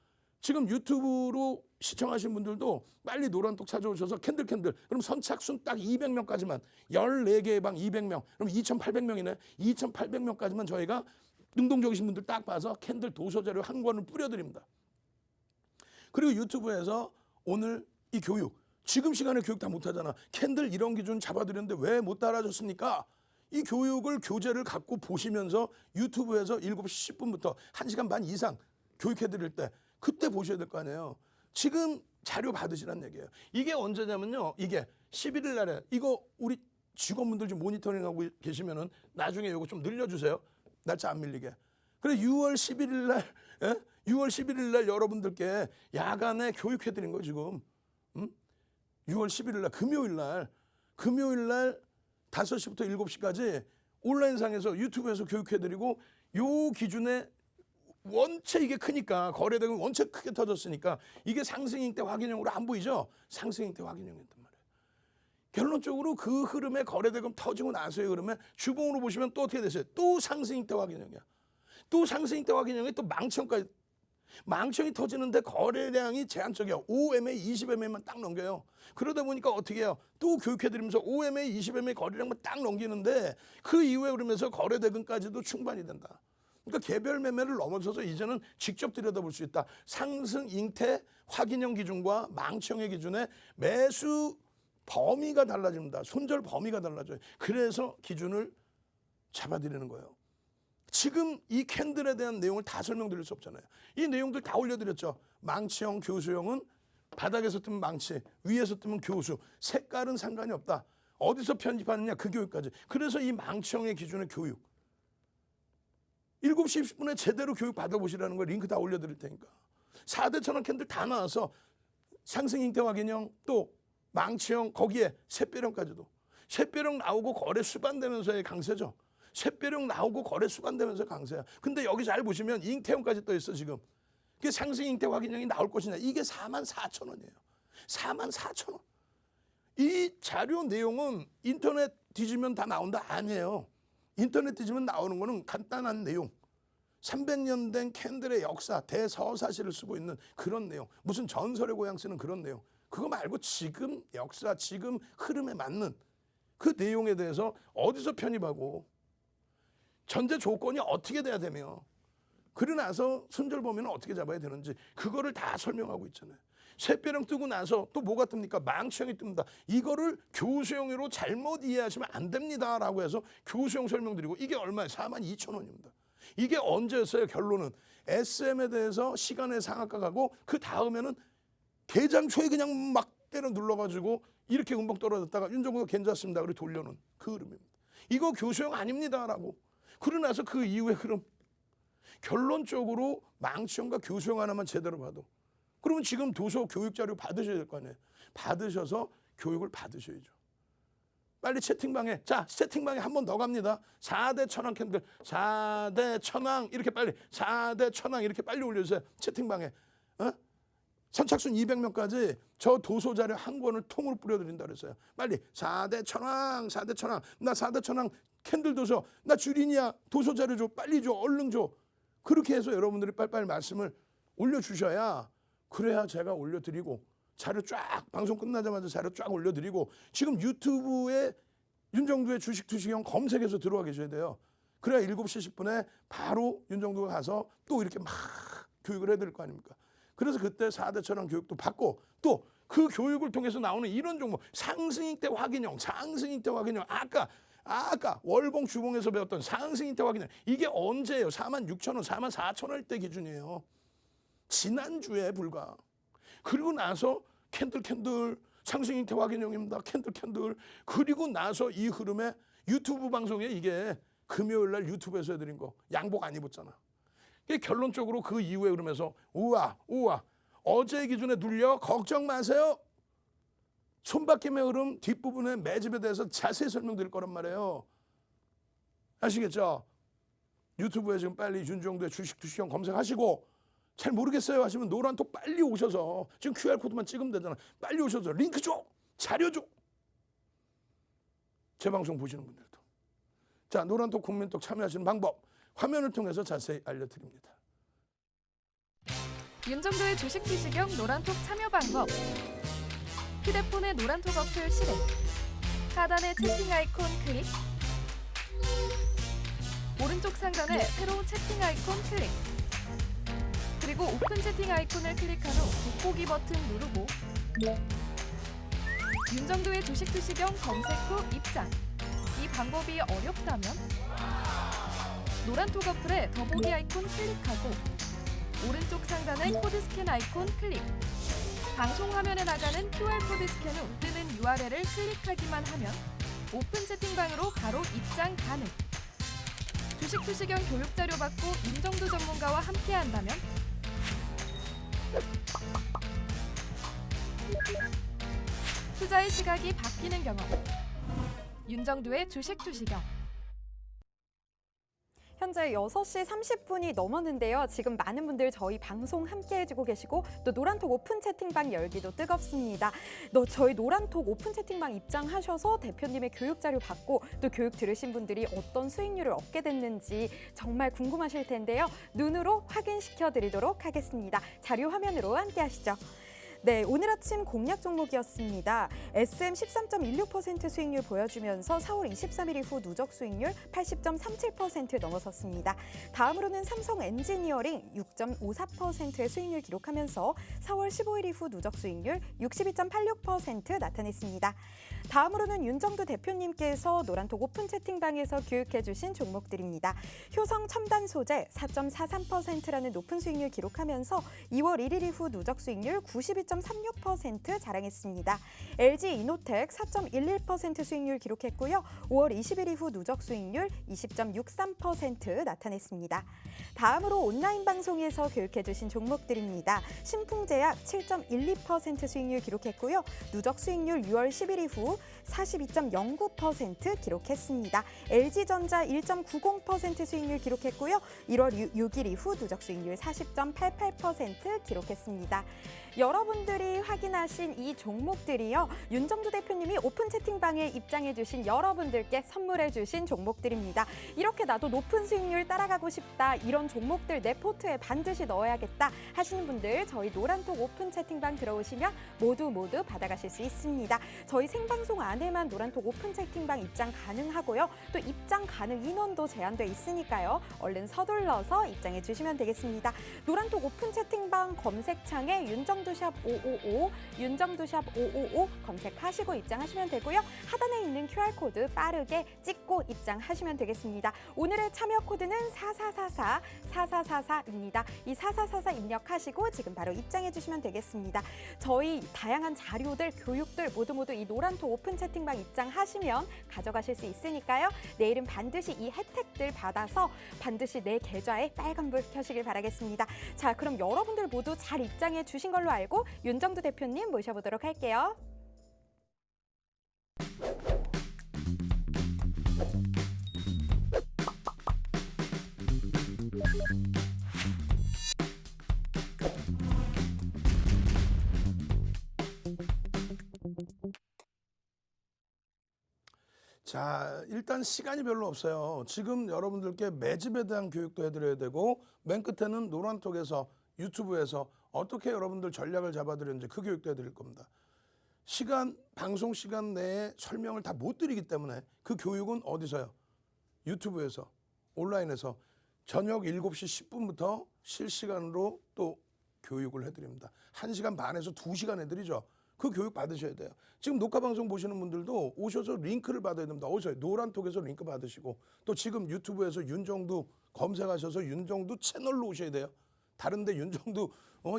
지금 유튜브로 시청하신 분들도 빨리 노란톡 찾아오셔서 캔들 그럼 선착순 딱 200명까지만 14개의 방 200명 그럼 2,800명이네. 2,800명까지만 저희가 능동적이신 분들 딱 봐서 캔들 도서자료 한 권을 뿌려드립니다. 그리고 유튜브에서 오늘 이 교육 지금 시간에 교육 다 못하잖아. 캔들 이런 기준 잡아드렸는데 왜 못 따라줬습니까? 이 교육을 교재를 갖고 보시면서 유튜브에서 7시 10분부터 1시간 반 이상 교육해드릴 때 그때 보셔야 될 거 아니에요. 지금 자료 받으시란 얘기예요. 이게 언제냐면요. 이게 11일 날에 이거 우리 직원분들 좀 모니터링하고 계시면은 나중에 이거 좀 늘려주세요. 날짜 안 밀리게. 그래 6월 11일 날 6월 11일 날 여러분들께 야간에 교육해드린 거 지금 6월 11일 날 금요일 날 5시부터 7시까지 온라인상에서 유튜브에서 교육해드리고 요 기준에 원체 이게 크니까 거래대금 원체 크게 터졌으니까 이게 상승잉태 확인형으로 안 보이죠? 상승잉태 확인형이었단 말이에요. 결론적으로 그 흐름에 거래대금 터지고 나서의 흐름에 주봉으로 보시면 또 어떻게 됐어요? 또 상승잉태 확인형이야. 또 상승잉태 확인형이 또 망치형까지 망치형이 터지는데 거래량이 제한적이야. 5MA, 20MA만 딱 넘겨요. 그러다 보니까 어떻게 해요? 또 교육해드리면서 5MA, 20MA 거래량만 딱 넘기는데 그 이후에 그러면서 거래대금까지도 충반이 된다. 그러니까 개별 매매를 넘어서서 이제는 직접 들여다볼 수 있다. 상승 잉태 확인형 기준과 망치형의 기준에 매수 범위가 달라집니다. 손절 범위가 달라져요. 그래서 기준을 잡아드리는 거예요. 지금 이 캔들에 대한 내용을 다 설명드릴 수 없잖아요. 이 내용들 다 올려드렸죠. 망치형, 교수형은 바닥에서 뜨면 망치, 위에서 뜨면 교수. 색깔은 상관이 없다. 어디서 편집하느냐 그 교육까지. 그래서 이 망치형의 기준의 교육. 7시 20분에 제대로 교육 받아보시라는 거 링크 다 올려드릴 테니까. 4대 천원 캔들 다 나와서 상승 잉태 확인형 또 망치형 거기에 샛별형까지도. 샛별형 나오고 거래 수반되면서의 강세죠. 샛별형 나오고 거래 수반되면서 강세야. 근데 여기 잘 보시면 잉태형까지 떠 있어 지금. 그게 상승 잉태 확인형이 나올 것이냐. 이게 44,000원이에요. 44,000원. 이 자료 내용은 인터넷 뒤지면 다 나온다? 아니에요. 인터넷 뒤지면 나오는 거는 간단한 내용. 300년 된 캔들의 역사, 대서사시를 쓰고 있는 그런 내용. 무슨 전설의 고향 쓰는 그런 내용. 그거 말고 지금 역사, 지금 흐름에 맞는 그 내용에 대해서 어디서 편입하고 전제 조건이 어떻게 돼야 되며 그러고 나서 손절범위는 어떻게 잡아야 되는지 그거를 다 설명하고 있잖아요. 샛별형 뜨고 나서 또 뭐가 뜹니까? 망치형이 뜹니다. 이거를 교수형으로 잘못 이해하시면 안 됩니다라고 해서 교수형 설명드리고 이게 얼마예요? 42,000원입니다. 이게 언제였어요? 결론은 SM에 대해서 시간의 상한가 가고 그 다음에는 개장 초에 그냥 막 때려 눌러가지고 이렇게 음봉 떨어졌다가 윤정구가 괜찮습니다. 그리고 돌려놓은 그 흐름입니다. 이거 교수형 아닙니다라고. 그러고 나서 그 이후의 흐름. 결론적으로 망치형과 교수형 하나만 제대로 봐도 그러면 지금 도서 교육자료 받으셔야 될 거 아니에요. 받으셔서 교육을 받으셔야죠. 빨리 채팅방에 자 채팅방에 한 번 더 갑니다. 4대 천왕 캔들 4대 천왕 이렇게 빨리 4대 천왕 이렇게 빨리 올려주세요. 채팅방에 선착순 200명까지 저 도서 자료 한 권을 통으로 뿌려드린다 그랬어요. 빨리 4대 천왕 4대 천왕 나 4대 천왕 캔들 도서 나 주린이야 도서 자료 줘 빨리 줘 얼른 줘. 그렇게 해서 여러분들이 빨리빨리 말씀을 올려주셔야 그래야 제가 올려드리고 자료 쫙 방송 끝나자마자 자료 쫙 올려드리고 지금 유튜브에 윤정두의 주식투시경 검색해서 들어와 계셔야 돼요. 그래야 7시 10분에 바로 윤정두가 가서 또 이렇게 막 교육을 해드릴 거 아닙니까? 그래서 그때 4대 천왕 교육도 받고 또 그 교육을 통해서 나오는 이런 종목 상승익 대 확인형 상승익 대 확인형 아까 월봉 주봉에서 배웠던 상승익 대 확인형 이게 언제예요? 46,000원 44,000원일 때 기준이에요. 지난주에 불과. 그리고 나서 캔들 상승익 대 확인형입니다. 캔들 그리고 나서 이 흐름에 유튜브 방송에 이게 금요일 날 유튜브에서 해드린 거 양복 안 입었잖아. 이게 결론적으로 그 이후에 그러면서 우와 어제 기준에 눌려 걱정 마세요. 손바뀜의 흐름 뒷부분의 매집에 대해서 자세히 설명드릴 거란 말이에요. 아시겠죠? 유튜브에 지금 빨리 윤정두의 주식투시경 검색하시고 잘 모르겠어요 하시면 노란톡 빨리 오셔서 지금 QR코드만 찍으면 되잖아. 빨리 오셔서 링크 줘. 자료 줘. 제 방송 보시는 분들도. 자, 노란톡 국민톡 참여하시는 방법 화면을 통해서 자세히 알려드립니다. 윤정도의 주식투시경 노란톡 참여 방법. 휴대폰의 노란톡 어플 실행. 하단의 채팅 아이콘 클릭. 오른쪽 상단에 새로운 채팅 아이콘 클릭. 그리고 오픈 채팅 아이콘을 클릭한 후 돋보기 버튼 누르고 윤정도의 주식투시경 검색 후 입장. 이 방법이 어렵다면 노란톡 어플에 더보기 아이콘 클릭하고 오른쪽 상단의 코드 스캔 아이콘 클릭. 방송 화면에 나가는 QR코드 스캔 후 뜨는 URL을 클릭하기만 하면 오픈 채팅방으로 바로 입장 가능. 주식투시경 교육자료 받고 윤정도 전문가와 함께한다면 투자의 시각이 바뀌는 경험. 윤정두의 주식투시경. 현재 6시 30분이 넘었는데요. 지금 많은 분들 저희 방송 함께 해주고 계시고 또 노란톡 오픈 채팅방 열기도 뜨겁습니다. 저희 노란톡 오픈 채팅방 입장하셔서 대표님의 교육 자료 받고 또 교육 들으신 분들이 어떤 수익률을 얻게 됐는지 정말 궁금하실 텐데요. 눈으로 확인시켜 드리도록 하겠습니다. 자료 화면으로 함께 하시죠. 네, 오늘 아침 공략 종목이었습니다. SM 13.16% 수익률 보여주면서 4월 23일 이후 누적 수익률 80.37% 넘어섰습니다. 다음으로는 삼성 엔지니어링 6.54%의 수익률 기록하면서 4월 15일 이후 누적 수익률 62.86% 나타냈습니다. 다음으로는 윤정두 대표님께서 노란톡 오픈 채팅방에서 교육해주신 종목들입니다. 효성 첨단 소재 4.43%라는 높은 수익률 기록하면서 2월 1일 이후 누적 수익률 92.36% 자랑했습니다. LG 이노텍 4.11% 수익률 기록했고요. 5월 20일 이후 누적 수익률 20.63% 나타냈습니다. 다음으로 온라인 방송에서 교육해주신 종목들입니다. 신풍제약 7.12% 수익률 기록했고요. 누적 수익률 6월 10일 이후 42.09% 기록했습니다. LG전자 1.90% 수익률 기록했고요. 1월 6일 이후 누적 수익률 40.88% 기록했습니다. 여러분들 여러분들이 확인하신 이 종목들이요. 윤정두 대표님이 오픈 채팅방에 입장해 주신 여러분들께 선물해 주신 종목들입니다. 이렇게 나도 높은 수익률 따라가고 싶다. 이런 종목들 내 포트에 반드시 넣어야겠다 하시는 분들 저희 노란톡 오픈 채팅방 들어오시면 모두 받아가실 수 있습니다. 저희 생방송 안에만 노란톡 오픈 채팅방 입장 가능하고요. 또 입장 가능 인원도 제한돼 있으니까요. 얼른 서둘러서 입장해 주시면 되겠습니다. 노란톡 오픈 채팅방 검색창에 윤정두샵 555, 윤정두샵 555 검색하시고 입장하시면 되고요. 하단에 있는 QR코드 빠르게 찍고 입장하시면 되겠습니다. 오늘의 참여 코드는 4444입니다. 이 4444 입력하시고 지금 바로 입장해 주시면 되겠습니다. 저희 다양한 자료들, 교육들 모두 이 노란톡 오픈 채팅방 입장하시면 가져가실 수 있으니까요. 내일은 반드시 이 혜택들 받아서 반드시 내 계좌에 빨간불 켜시길 바라겠습니다. 자, 그럼 여러분들 모두 잘 입장해 주신 걸로 알고 윤정두 대표님 모셔보도록 할게요. 자, 일단 시간이 별로 없어요. 지금 여러분들께 매집에 대한 교육도 해드려야 되고 맨 끝에는 노란톡에서 유튜브에서 어떻게 여러분들 전략을 잡아드렸는지 그 교육도 해드릴 겁니다. 방송 시간 내에 설명을 다 못 드리기 때문에 그 교육은 어디서요? 유튜브에서, 온라인에서 저녁 7시 10분부터 실시간으로 또 교육을 해드립니다. 1시간 반에서 2시간 해드리죠. 그 교육 받으셔야 돼요. 지금 녹화 방송 보시는 분들도 오셔서 링크를 받아야 됩니다. 어디서 노란톡에서 링크 받으시고 또 지금 유튜브에서 윤정두 검색하셔서 윤정두 채널로 오셔야 돼요. 다른데 윤정두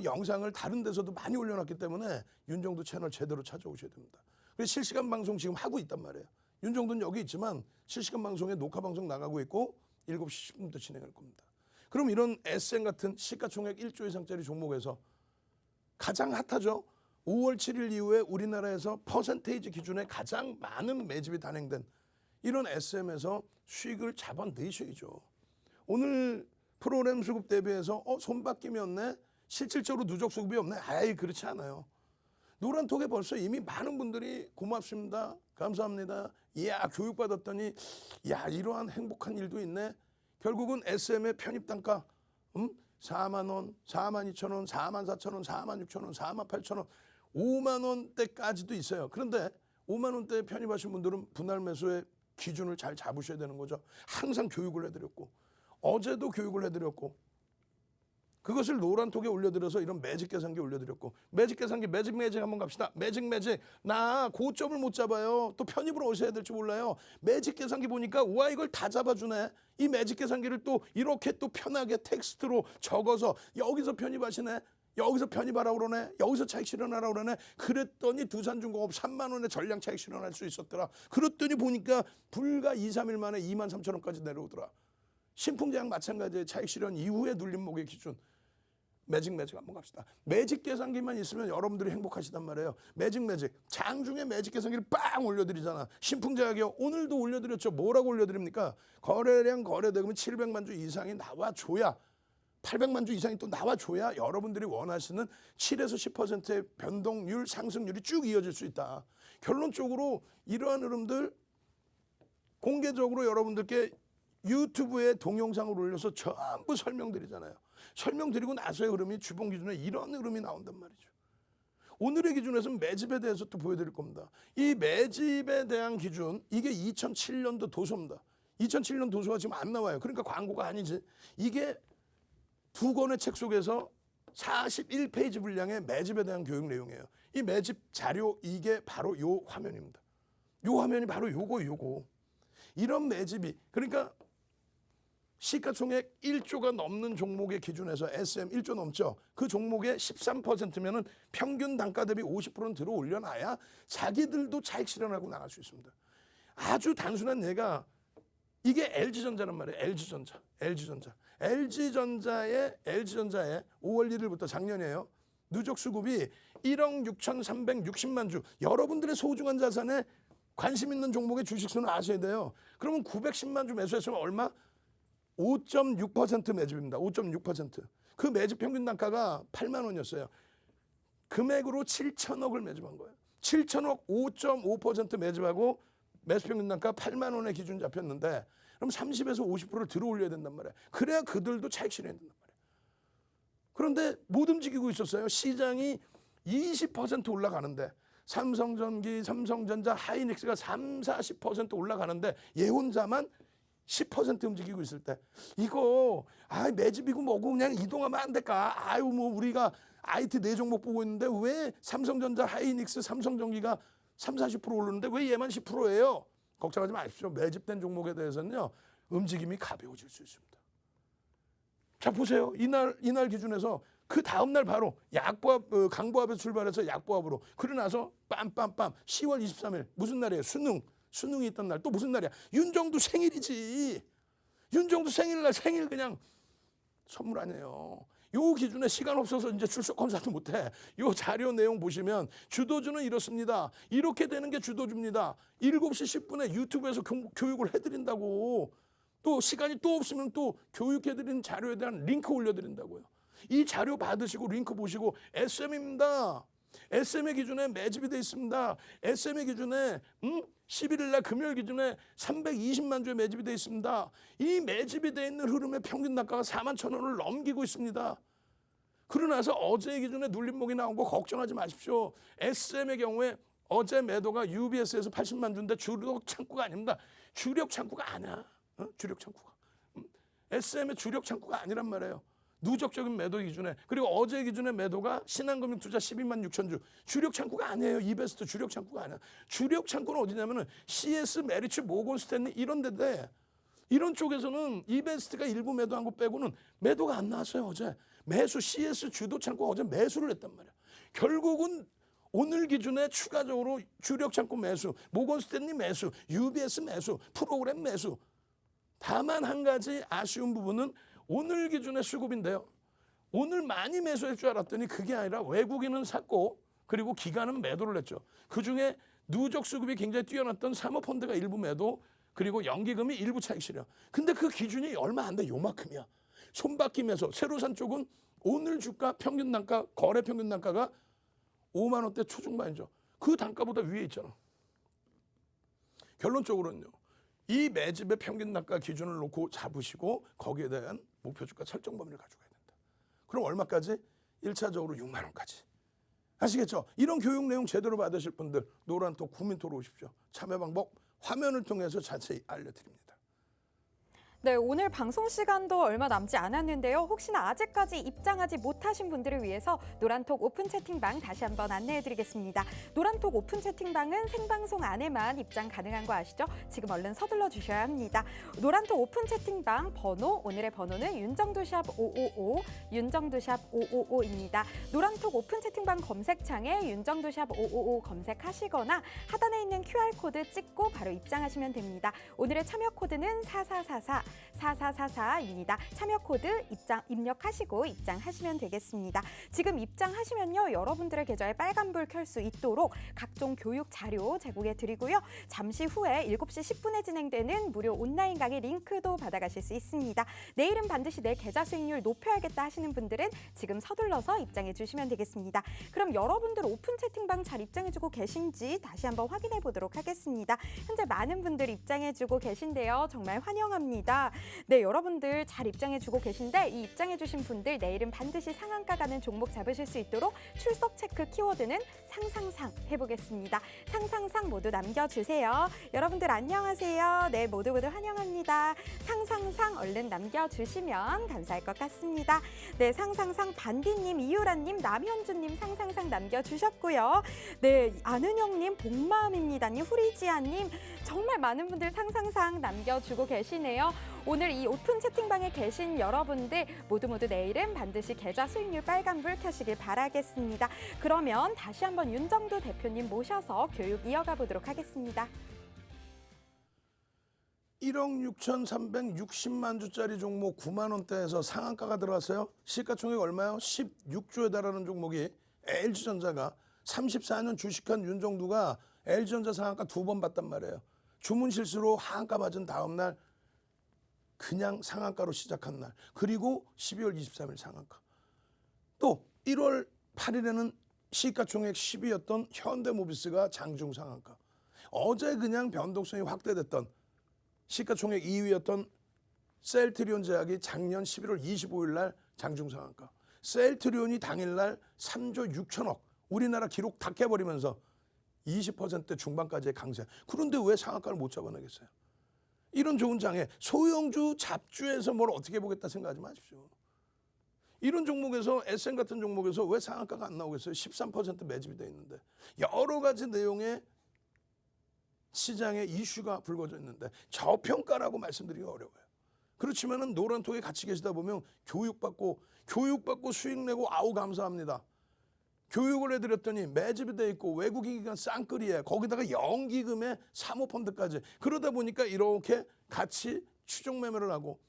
영상을 다른 데서도 많이 올려놨기 때문에 윤정두 채널 제대로 찾아오셔야 됩니다. 그래서 실시간 방송 지금 하고 있단 말이에요. 윤정두는 여기 있지만 실시간 방송에 녹화 방송 나가고 있고 7시 10분부터 진행할 겁니다. 그럼 이런 SM 같은 시가총액 1조 이상짜리 종목에서 가장 핫하죠. 5월 7일 이후에 우리나라에서 퍼센테이지 기준에 가장 많은 매집이 단행된 이런 SM에서 수익을 잡아내셔야죠. 오늘 프로그램 수급 대비해서 손바뀜이 없네? 실질적으로 누적 수급이 없네? 아이, 그렇지 않아요. 노란톡에 벌써 이미 많은 분들이 고맙습니다. 감사합니다. 이야, 교육받았더니 야, 이러한 행복한 일도 있네. 결국은 SM의 편입단가 4만 원, 4만 2천 원, 4만 4천 원, 4만 6천 원, 4만 8천 원, 5만 원대까지도 있어요. 그런데 5만 원대에 편입하신 분들은 분할 매수의 기준을 잘 잡으셔야 되는 거죠. 항상 교육을 해드렸고 어제도 교육을 해드렸고 그것을 노란톡에 올려드려서 이런 매직 계산기 올려드렸고 매직 계산기 매직 한번 갑시다. 매직 나 고점을 못 잡아요. 또 편입을 어디서 해야 될지 몰라요. 매직 계산기 보니까 와, 이걸 다 잡아주네. 이 매직 계산기를 또 이렇게 또 편하게 텍스트로 적어서 여기서 편입하시네. 여기서 편입하라고 그러네. 여기서 차익 실현하라고 그러네. 그랬더니 두산중공업 3만 원의 전량 차익 실현할 수 있었더라. 그랬더니 보니까 불과 2, 3일 만에 2만 3천 원까지 내려오더라. 신풍제약 마찬가지의 차익 실현 이후에 눌림목의 기준. 매직 한번 갑시다. 매직 계산기만 있으면 여러분들이 행복하시단 말이에요. 매직 장중에 매직 계산기를 빵 올려드리잖아. 신풍제약이요. 오늘도 올려드렸죠. 뭐라고 올려드립니까? 거래량 거래대금이 700만 주 이상이 나와줘야 800만 주 이상이 또 나와줘야 여러분들이 원하시는 7에서 10%의 변동률 상승률이 쭉 이어질 수 있다. 결론적으로 이러한 흐름들 공개적으로 여러분들께 유튜브에 동영상을 올려서 전부 설명드리잖아요. 설명드리고 나서의 흐름이 주봉 기준에 이런 흐름이 나온단 말이죠. 오늘의 기준에서는 매집에 대해서 또 보여드릴 겁니다. 이 매집에 대한 기준, 이게 2007년도 도서입니다. 2007년 도서가 지금 안 나와요. 그러니까 광고가 아니지. 이게 2권의 책 속에서 41페이지 분량의 매집에 대한 교육 내용이에요. 이 매집 자료, 이게 바로 요 화면입니다. 요 화면이 바로 요거. 이런 매집이, 그러니까 시가총액 1조가 넘는 종목의 기준에서 SM 1조 넘죠. 그 종목의 13%면은 평균 단가 대비 50%는 들어 올려놔야 자기들도 차익 실현하고 나갈 수 있습니다. 아주 단순한 예가 이게 LG전자란 말이에요. LG전자의 5월 1일부터 작년이에요. 누적 수급이 1억 6,360만 주. 여러분들의 소중한 자산에 관심 있는 종목의 주식수는 아셔야 돼요. 그러면 910만 주 매수했으면 얼마? 5.6% 매집입니다. 5.6%. 그 매집 평균 단가가 8만 원이었어요. 금액으로 7천억을 매집한 거예요. 7천억 5.5% 매집하고 매수평균 단가 8만 원의 기준 잡혔는데 그럼 30에서 50%를 들어 올려야 된단 말이에요. 그래야 그들도 차익 실현해야 된단 말이에요. 그런데 못 움직이고 있었어요. 시장이 20% 올라가는데 삼성전기, 삼성전자, 하이닉스가 40% 올라가는데 얘 혼자만 10% 움직이고 있을 때 이거 매집이고 뭐고 그냥 이동하면 안 될까? 아유 뭐 우리가 IT 네 종목 보고 있는데 왜 삼성전자, 하이닉스, 삼성전기가 30, 40% 오르는데 왜 얘만 10%예요? 걱정하지 마십시오. 매집된 종목에 대해서는요. 움직임이 가벼워질 수 있습니다. 자 보세요. 이날 기준에서 그 다음 날 바로 약보합 강보합에서 출발해서 약보합으로 그러고 나서 빰빰빰 10월 23일 무슨 날이에요? 수능이 있던 날 또 무슨 날이야? 윤정두 생일이지. 윤정두 생일날 생일 그냥 선물 아니에요. 요 기준에 시간 없어서 이제 출석 검사도 못해. 요 자료 내용 보시면 주도주는 이렇습니다. 이렇게 되는 게 주도주입니다. 7시 10분에 유튜브에서 교육을 해드린다고. 또 시간이 또 없으면 또 교육해드린 자료에 대한 링크 올려드린다고요. 이 자료 받으시고 링크 보시고 SM입니다. SM의 기준에 매집이 돼 있습니다. SM의 기준에 11일 날 금요일 기준에 320만 주에 매집이 돼 있습니다. 이 매집이 돼 있는 흐름의 평균 단가가 4만 1,000원을 넘기고 있습니다. 그러고 나서 어제의 기준에 눌림목이 나온 거 걱정하지 마십시오. SM의 경우에 어제 매도가 UBS에서 80만 주인데 주력 창구가 아닙니다. 주력 창구가 아니야. 주력 창구가. SM의 주력 창구가 아니란 말이에요. 누적적인 매도 기준에. 그리고 어제 기준의 매도가 신한금융투자 12만 6천 주. 주력 창구가 아니에요. 이베스트 주력 창구가 아니야. 주력 창구는 어디냐면은 CS, 메리츠, 모건 스탠리 이런 데인데 이런 쪽에서는 이베스트가 일부 매도한 거 빼고는 매도가 안 나왔어요. 어제. 매수 CS 주도 창구가 어제 매수를 했단 말이야. 결국은 오늘 기준에 추가적으로 주력 창구 매수, 모건 스탠리 매수, UBS 매수, 프로그램 매수. 다만 한 가지 아쉬운 부분은 오늘 기준의 수급인데요. 오늘 많이 매수할 줄 알았더니 그게 아니라 외국인은 샀고 그리고 기관은 매도를 했죠. 그중에 누적 수급이 굉장히 뛰어났던 사모펀드가 일부 매도 그리고 연기금이 일부 차익 실현. 근데 그 기준이 얼마 안 돼. 요만큼이야. 손바퀴 매수. 새로 산 쪽은 오늘 주가 평균 단가 거래 평균 단가가 5만 원대 초중반이죠. 그 단가보다 위에 있잖아. 결론적으로는요. 이 매집의 평균 단가 기준을 놓고 잡으시고 거기에 대한 목표 주가 설정 범위를 가져가야 된다. 그럼 얼마까지? 1차적으로 6만 원까지. 아시겠죠? 이런 교육 내용 제대로 받으실 분들 노란톡 국민토로 오십시오. 참여 방법 화면을 통해서 자세히 알려드립니다. 네, 오늘 방송 시간도 얼마 남지 않았는데요. 혹시나 아직까지 입장하지 못하신 분들을 위해서 노란톡 오픈 채팅방 다시 한번 안내해드리겠습니다. 노란톡 오픈 채팅방은 생방송 안에만 입장 가능한 거 아시죠? 지금 얼른 서둘러 주셔야 합니다. 노란톡 오픈 채팅방 번호, 오늘의 번호는 윤정두샵 555, 윤정두샵 555입니다. 노란톡 오픈 채팅방 검색창에 윤정두샵 555 검색하시거나 하단에 있는 QR코드 찍고 바로 입장하시면 됩니다. 오늘의 참여 코드는 4444입니다. 참여 코드 입력하시고 입장하시면 되겠습니다. 지금 입장하시면요. 여러분들의 계좌에 빨간불 켤 수 있도록 각종 교육 자료 제공해 드리고요. 잠시 후에 7시 10분에 진행되는 무료 온라인 강의 링크도 받아가실 수 있습니다. 내일은 반드시 내 계좌 수익률 높여야겠다 하시는 분들은 지금 서둘러서 입장해 주시면 되겠습니다. 그럼 여러분들 오픈 채팅방 잘 입장해주고 계신지 다시 한번 확인해 보도록 하겠습니다. 현재 많은 분들 입장해주고 계신데요. 정말 환영합니다. 네, 여러분들 잘 입장해주고 계신데 이 입장해주신 분들 내일은 반드시 상한가 가는 종목 잡으실 수 있도록 출석 체크 키워드는 상상상 해보겠습니다. 상상상 모두 남겨주세요. 여러분들 안녕하세요. 네, 모두 환영합니다. 상상상 얼른 남겨주시면 감사할 것 같습니다. 네, 상상상 반디님, 이유라님, 남현주님 상상상 남겨주셨고요. 네, 아는영님, 복마음입니다님, 후리지아님 정말 많은 분들 상상상 남겨주고 계시네요. 오늘 이 오픈 채팅방에 계신 여러분들 모두 내일은 반드시 계좌 수익률 빨간불 켜시길 바라겠습니다. 그러면 다시 한번 윤정두 대표님 모셔서 교육 이어가 보도록 하겠습니다. 1억 6,360만 주짜리 종목 9만 원대에서 상한가가 들어왔어요. 시가총액 얼마요? 16조에 달하는 종목이 LG전자가 34년 주식한 윤정두가 LG전자 상한가 2번 봤단 말이에요. 주문 실수로 하한가 맞은 다음 날 그냥 상한가로 시작한 날. 그리고 12월 23일 상한가. 또 1월 8일에는 시가총액 10위였던 현대모비스가 장중 상한가. 어제 그냥 변동성이 확대됐던 시가총액 2위였던 셀트리온 제약이 작년 11월 25일 날 장중 상한가. 셀트리온이 당일날 3조 6천억 우리나라 기록 다 깨버리면서 20% 중반까지의 강세. 그런데 왜 상한가를 못 잡아내겠어요? 이런 좋은 장에 소형주 잡주에서 뭘 어떻게 보겠다 생각하지 마십시오. 이런 종목에서 SM 같은 종목에서 왜 상한가가 안 나오겠어요? 13% 매집이 돼 있는데 여러 가지 내용의 시장에 이슈가 불거져 있는데 저평가라고 말씀드리기 어려워요. 그렇지만은 노란통에 같이 계시다 보면 교육받고 수익 내고 아우 감사합니다. 교육을 해드렸더니 매집이 돼 있고 외국인 기관 쌍끌이에 거기다가 연기금에 사모펀드까지 그러다 보니까 이렇게 같이 추종 매매를 하고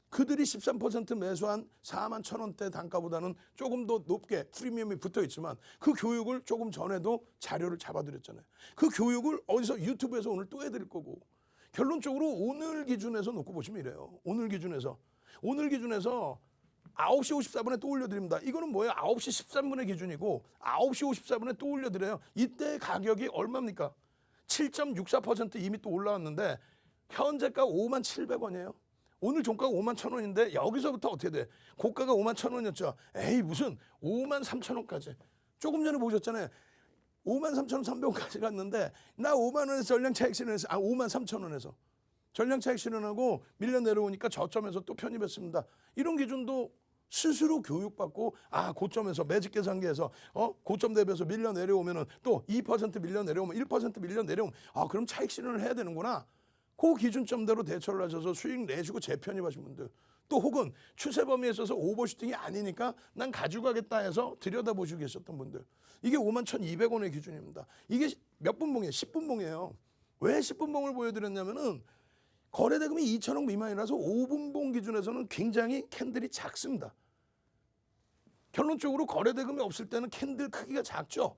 그들이 13% 매수한 4만 1,000원대 단가보다는 조금 더 높게 프리미엄이 붙어 있지만 그 교육을 조금 전에도 자료를 잡아드렸잖아요. 그 교육을 어디서 유튜브에서 오늘 또 해드릴 거고 결론적으로 오늘 기준에서 놓고 보시면 이래요. 오늘 기준에서 9시 54분에 또 올려드립니다. 이거는 뭐예요? 9시 13분의 기준이고 9시 54분에 또 올려드려요. 이때 가격이 얼마입니까? 7.64% 이미 또 올라왔는데 현재가 5만 700원이에요. 오늘 종가가 5만 1,000원인데 여기서부터 어떻게 돼? 고가가 5만 1,000원이었죠. 에이 무슨 5만 3,000원까지. 조금 전에 보셨잖아요. 5만 3,300원까지 갔는데 나 5만 원에서 전량 차익 실현해서 5만 3,000원에서 전량 차익 실현하고 밀려 내려오니까 저점에서 또 편입했습니다. 이런 기준도 스스로 교육받고 고점에서 매직 계산기에서 고점 대비해서 밀려 내려오면은 또 2% 밀려 내려오면 1% 밀려 내려오면 그럼 차익 실현을 해야 되는구나. 그 기준점대로 대처를 하셔서 수익 내주고 재편입하신 분들 또 혹은 추세 범위에 있어서 오버슈팅이 아니니까 난 가지고 가겠다 해서 들여다보시고 계셨던 분들 이게 5만 1,200원의 기준입니다. 이게 몇 분봉이에요? 10분봉이에요. 왜 10분봉을 보여드렸냐면은 거래대금이 2천억 미만이라서 5분봉 기준에서는 굉장히 캔들이 작습니다. 결론적으로 거래대금이 없을 때는 캔들 크기가 작죠.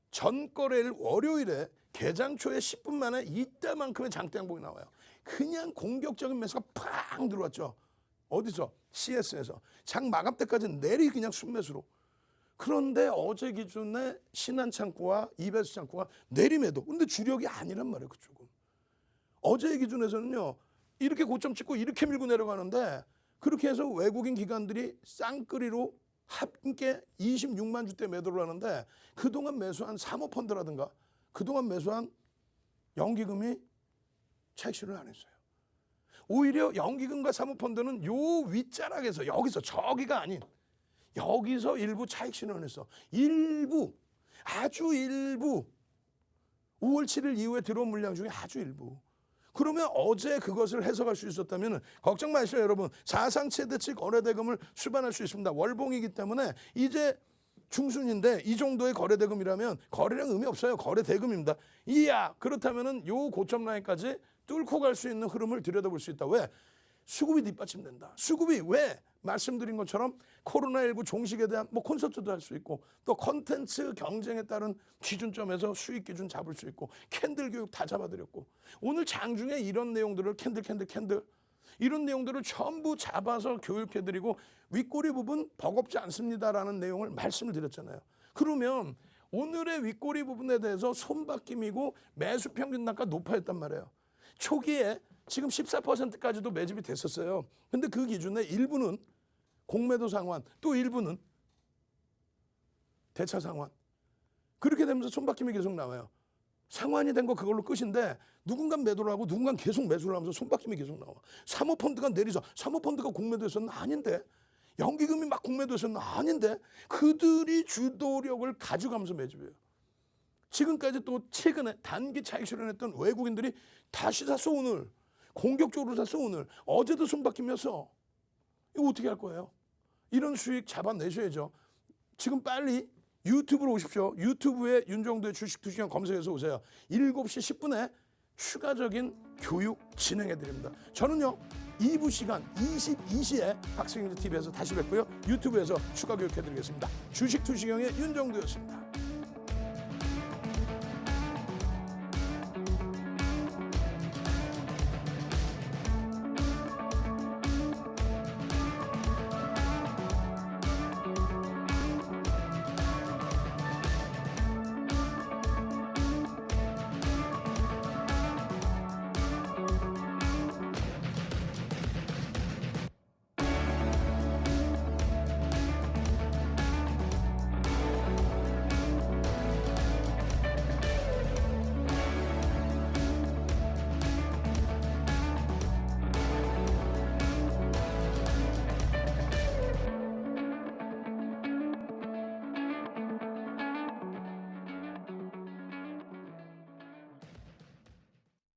전 거래일 월요일에 개장 초에 10분 만에 이때만큼의 장대 양봉이 나와요. 그냥 공격적인 매수가 팡 들어왔죠. 어디서? CS에서. 장 마감 때까지 내리 그냥 순매수로. 그런데 어제 기준에 신한창고와 이베스 창고가 내리매도. 근데 주력이 아니란 말이에요. 그쪽은. 어제의 기준에서는요. 이렇게 고점 찍고 이렇게 밀고 내려가는데 그렇게 해서 외국인 기관들이 쌍끌이로 함께 26만 주대 매도를 하는데 그동안 매수한 사모펀드라든가 그동안 매수한 연기금이 차익 실현을 안 했어요. 오히려 연기금과 사모펀드는 요 윗자락에서 여기서 저기가 아닌 여기서 일부 차익 실현을 했어. 일부 아주 일부 5월 7일 이후에 들어온 물량 중에 아주 일부. 그러면 어제 그것을 해석할 수 있었다면 걱정 마시죠 여러분. 사상 최대치 거래대금을 수반할 수 있습니다. 월봉이기 때문에 이제 중순인데 이 정도의 거래대금이라면 거래량 의미 없어요. 거래대금입니다. 이야 그렇다면 요 고점 라인까지 뚫고 갈 수 있는 흐름을 들여다볼 수 있다. 왜? 수급이 뒷받침된다. 수급이 왜? 말씀드린 것처럼 코로나19 종식에 대한 콘서트도 할 수 있고 또 컨텐츠 경쟁에 따른 기준점에서 수익 기준 잡을 수 있고 캔들 교육 다 잡아드렸고 오늘 장중에 이런 내용들을 캔들 이런 내용들을 전부 잡아서 교육해드리고 윗꼬리 부분 버겁지 않습니다라는 내용을 말씀을 드렸잖아요. 그러면 오늘의 윗꼬리 부분에 대해서 손바뀜이고 매수 평균 단가 높아졌단 말이에요. 초기에 지금 14%까지도 매집이 됐었어요. 근데 그 기준에 일부는 공매도 상환, 또 일부는 대차 상환. 그렇게 되면서 손바뀜이 계속 나와요. 상환이 된 거 그걸로 끝인데 누군가 매도를 하고 누군가 계속 매수를 하면서 손바뀜이 계속 나와. 사모펀드가 내리서 사모펀드가 공매도했었나? 아닌데. 연기금이 막 공매도했었나? 아닌데. 그들이 주도력을 가져가면서 매집해요. 지금까지 또 최근에 단기 차익 실현했던 외국인들이 다시 샀어 오늘. 공격적으로 샀어 오늘. 어제도 손바뀜이었어. 이거 어떻게 할 거예요? 이런 수익 잡아내셔야죠. 지금 빨리 유튜브로 오십시오. 유튜브에 윤정도의 주식 2시간 검색해서 오세요. 7시 10분에 추가적인 교육 진행해드립니다. 저는요 2부 시간 22시에 박승일 TV에서 다시 뵙고요. 유튜브에서 추가 교육해드리겠습니다. 주식 투시경의 윤정도였습니다.